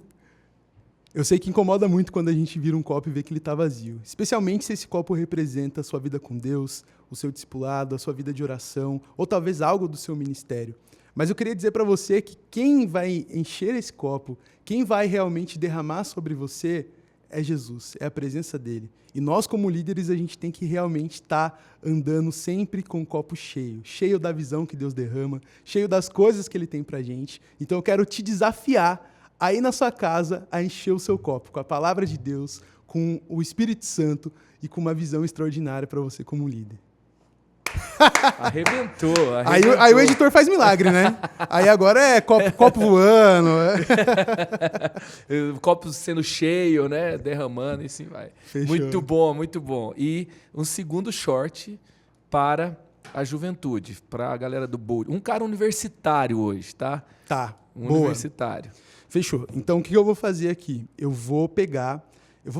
Eu sei que incomoda muito quando a gente vira um copo e vê que ele está vazio. Especialmente se esse copo representa a sua vida com Deus, o seu discipulado, a sua vida de oração, ou talvez algo do seu ministério. Mas eu queria dizer para você que quem vai encher esse copo, quem vai realmente derramar sobre você é Jesus, é a presença dele. E nós, como líderes, a gente tem que realmente estar andando sempre com o copo cheio, cheio da visão que Deus derrama, cheio das coisas que ele tem para a gente. Então eu quero te desafiar aí na sua casa a encher o seu copo com a palavra de Deus, com o Espírito Santo e com uma visão extraordinária para você como líder. Arrebentou. Aí o editor faz milagre, né? Aí agora é copo voando. Copo sendo cheio, né? Derramando e assim vai. Fechou. Muito bom, muito bom. E um segundo short para a juventude, para a galera do Bold. Um cara universitário hoje, tá? Tá, boa. Universitário. Fechou. Então, o que eu vou fazer aqui? Eu vou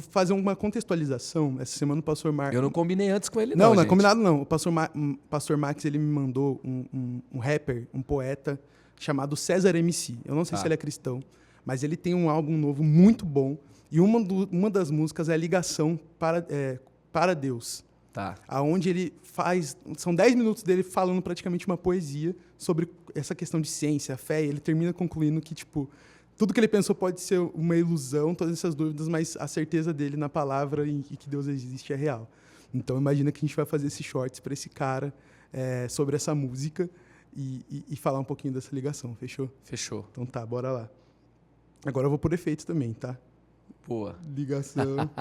fazer uma contextualização. Essa semana o pastor Marcos... Eu não combinei antes com ele, não, Não é gente. combinado, não. O pastor Max, ele me mandou um rapper, um poeta, chamado César MC. Eu não sei se ele é cristão, mas ele tem um álbum novo muito bom. E uma das músicas é Ligação para Deus. Tá. Aonde ele faz... São 10 minutos dele falando praticamente uma poesia sobre essa questão de ciência, fé. E ele termina concluindo que, tipo... Tudo que ele pensou pode ser uma ilusão, todas essas dúvidas, mas a certeza dele na palavra e que Deus existe é real. Então, imagina que a gente vai fazer esses shorts para esse cara sobre essa música e falar um pouquinho dessa ligação, fechou? Fechou. Então tá, bora lá. Agora eu vou por efeitos também, tá? Boa. Ligação.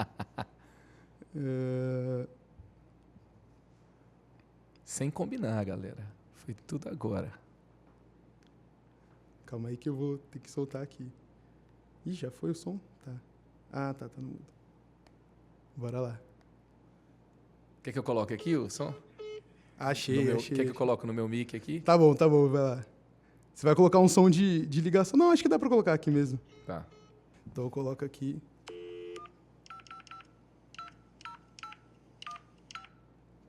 Sem combinar, galera. Foi tudo agora. Calma aí que eu vou ter que soltar aqui. Ih, já foi o som? Tá. Ah, tá no mudo. Bora lá. Quer que eu coloque aqui o som? Achei. Quer que eu coloque no meu mic aqui? Tá bom, vai lá. Você vai colocar um som de ligação? Não, acho que dá pra colocar aqui mesmo. Tá. Então eu coloco aqui.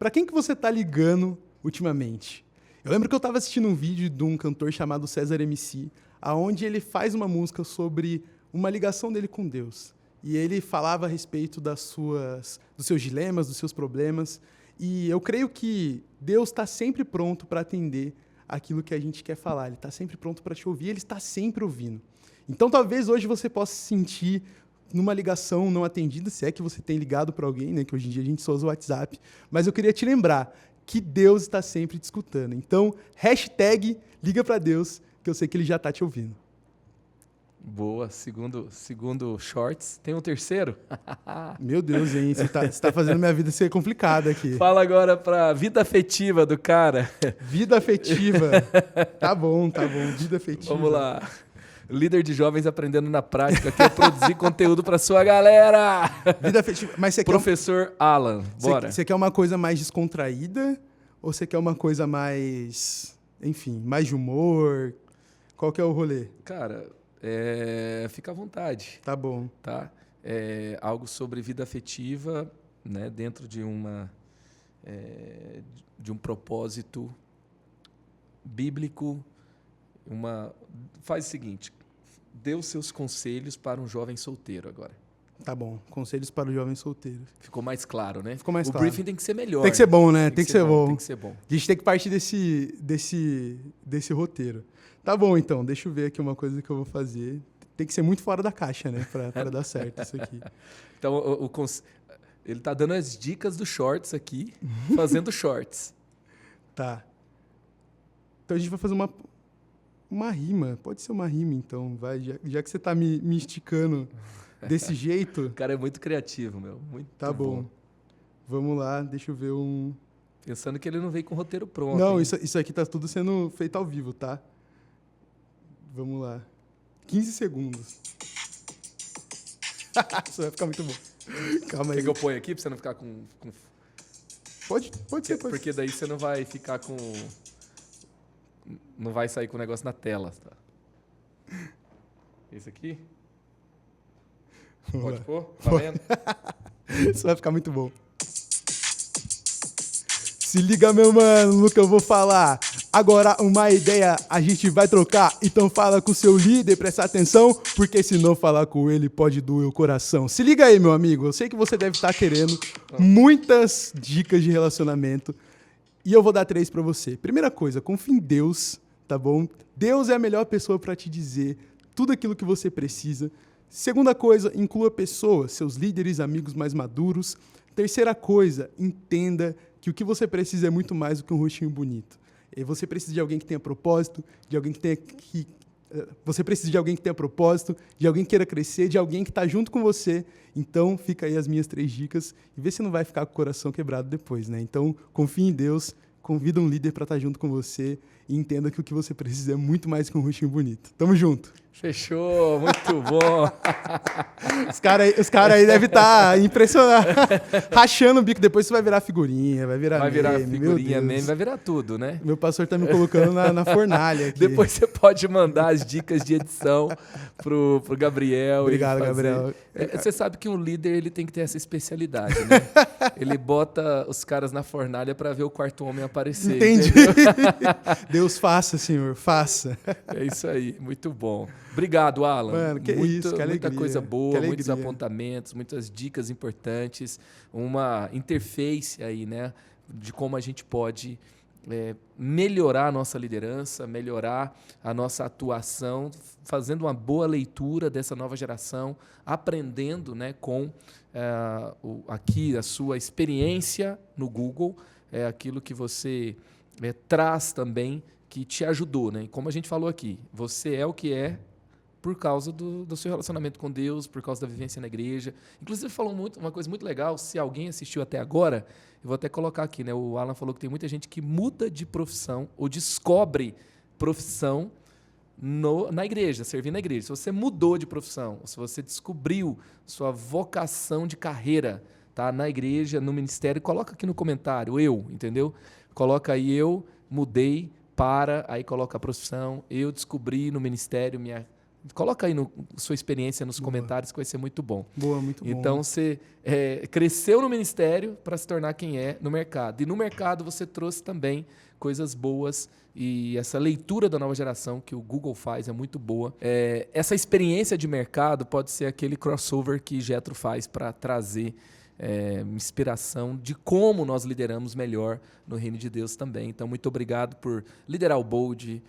Pra quem que você tá ligando ultimamente? Eu lembro que eu estava assistindo um vídeo de um cantor chamado César MC, aonde ele faz uma música sobre uma ligação dele com Deus. E ele falava a respeito dos seus dilemas, dos seus problemas. E eu creio que Deus está sempre pronto para atender aquilo que a gente quer falar. Ele está sempre pronto para te ouvir, ele está sempre ouvindo. Então, talvez hoje você possa se sentir numa ligação não atendida, se é que você tem ligado para alguém, né? Que hoje em dia a gente só usa o WhatsApp. Mas eu queria te lembrar que Deus está sempre te escutando. Então, hashtag liga para Deus, que eu sei que Ele já está te ouvindo. Boa, segundo shorts. Tem um terceiro? Meu Deus, hein? Você tá fazendo minha vida ser complicada aqui. Fala agora pra vida afetiva do cara. Vida afetiva. Tá bom. Vida afetiva. Vamos lá. Líder de jovens aprendendo na prática, que é produzir conteúdo pra sua galera. Vida afetiva. Mas você Professor Alan, bora. Você quer uma coisa mais descontraída? Ou você quer uma coisa mais, enfim, mais de humor? Qual que é o rolê? Cara, fica à vontade. Tá bom. Tá? Algo sobre vida afetiva, né, dentro de um propósito bíblico. Faz o seguinte, dê os seus conselhos para um jovem solteiro agora. Tá bom. Conselhos para o jovem solteiro. Ficou mais claro, né? Ficou mais claro. O briefing tem que ser melhor. Tem que ser bom, né? Tem que ser bom. Tem que ser bom. A gente tem que partir desse roteiro. Tá bom, então. Deixa eu ver aqui uma coisa que eu vou fazer. Tem que ser muito fora da caixa, né? Pra dar certo isso aqui. Então, ele tá dando as dicas do shorts aqui, fazendo shorts. Tá. Então a gente vai fazer uma rima. Pode ser uma rima, então. Vai. Já que você tá me esticando desse jeito. O cara é muito criativo, meu. Muito Tá bom. Vamos lá, deixa eu ver um... Pensando que ele não veio com o roteiro pronto. Não, isso aqui tá tudo sendo feito ao vivo, tá? Vamos lá. 15 segundos. Isso vai ficar muito bom. Calma aí. Quer que eu ponha aqui pra você não ficar com... Pode ser. Porque daí você não vai ficar com... Não vai sair com o negócio na tela, tá? Esse aqui? Pode pôr? Tá vendo? Isso vai ficar muito bom. Se liga, meu mano, no que eu vou falar. Agora uma ideia a gente vai trocar. Então fala com o seu líder, presta atenção, porque se não falar com ele pode doer o coração. Se liga aí, meu amigo. Eu sei que você deve estar querendo muitas dicas de relacionamento. E eu vou dar 3 pra você. Primeira coisa, confie em Deus, tá bom? Deus é a melhor pessoa pra te dizer tudo aquilo que você precisa. Segunda coisa, inclua pessoas, seus líderes, amigos mais maduros. Terceira coisa, entenda que o que você precisa é muito mais do que um rostinho bonito. E você precisa de alguém que tenha propósito, de alguém que tenha você precisa de alguém que tenha propósito, de alguém que queira crescer, de alguém que está junto com você. Então, fica aí as minhas 3 dicas e vê se não vai ficar com o coração quebrado depois, né? Então, confie em Deus, convida um líder para estar junto com você e entenda que o que você precisa é muito mais que um rostinho bonito. Tamo junto. Fechou, muito bom. Os cara aí devem estar impressionados, rachando o bico. Depois isso vai virar figurinha, vai virar meme, vai virar tudo, né? Meu pastor tá me colocando na fornalha aqui. Depois você pode mandar as dicas de edição pro Gabriel. Obrigado, Gabriel. Você sabe que um líder ele tem que ter essa especialidade, né? Ele bota os caras na fornalha para ver o quarto homem aparecer. Entendi. Deus faça, Senhor, faça. É isso aí, muito bom. Obrigado, Alan. Mano, que isso, que alegria. Muita coisa boa, que muitos apontamentos, muitas dicas importantes, uma interface aí, né, de como a gente pode melhorar a nossa liderança, melhorar a nossa atuação, fazendo uma boa leitura dessa nova geração, aprendendo, né, com aqui a sua experiência no Google, aquilo que você traz também, que te ajudou, né? E como a gente falou aqui, você é o que é por causa do seu relacionamento com Deus, por causa da vivência na igreja. Inclusive, falou uma coisa muito legal, se alguém assistiu até agora, eu vou até colocar aqui, né? O Alan falou que tem muita gente que muda de profissão ou descobre profissão na igreja, servindo na igreja. Se você mudou de profissão, se você descobriu sua vocação de carreira, tá? Na igreja, no ministério, coloca aqui no comentário, entendeu? Coloca aí, eu mudei aí coloca a profissão, eu descobri no ministério Coloca aí sua experiência nos comentários, que vai ser muito bom. Boa, muito bom. Então, você cresceu no ministério para se tornar quem é no mercado. E no mercado você trouxe também coisas boas e essa leitura da nova geração que o Google faz é muito boa. Essa experiência de mercado pode ser aquele crossover que Jethro faz para trazer inspiração de como nós lideramos melhor no reino de Deus também. Então, muito obrigado por liderar o Bold,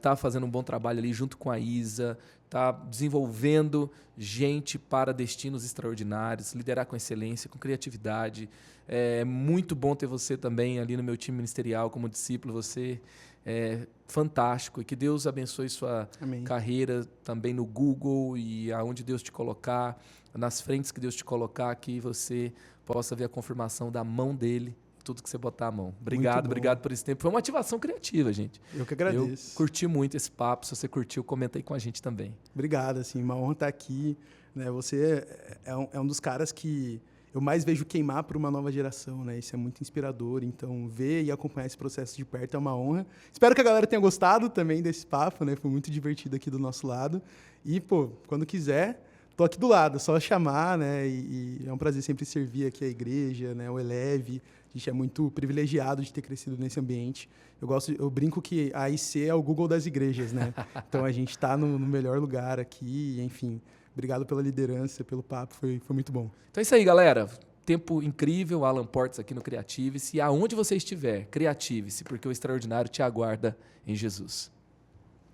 tá fazendo um bom trabalho ali junto com a Isa, tá desenvolvendo gente para destinos extraordinários, liderar com excelência, com criatividade. É muito bom ter você também ali no meu time ministerial como discípulo. Você é fantástico e que Deus abençoe sua Amém. carreira também no Google e aonde Deus te colocar, nas frentes que Deus te colocar, que você possa ver a confirmação da mão dele, tudo que você botar a mão. Obrigado por esse tempo. Foi uma ativação criativa, gente. Eu que agradeço. Eu curti muito esse papo. Se você curtiu, comenta aí com a gente também. Obrigado, assim, uma honra estar aqui. Né? Você é um dos caras que eu mais vejo queimar por uma nova geração, né? Isso é muito inspirador. Então, ver e acompanhar esse processo de perto é uma honra. Espero que a galera tenha gostado também desse papo, né? Foi muito divertido aqui do nosso lado. E, pô, quando quiser, tô aqui do lado, só chamar, né? E é um prazer sempre servir aqui a igreja, né? O Eleve. A gente é muito privilegiado de ter crescido nesse ambiente. Eu brinco que a IC é o Google das igrejas, né? Então, a gente está no melhor lugar aqui, enfim. Obrigado pela liderança, pelo papo, foi muito bom. Então é isso aí, galera. Tempo incrível, Alan Portes aqui no Creative-se. E aonde você estiver, Creative-se, porque o extraordinário te aguarda em Jesus.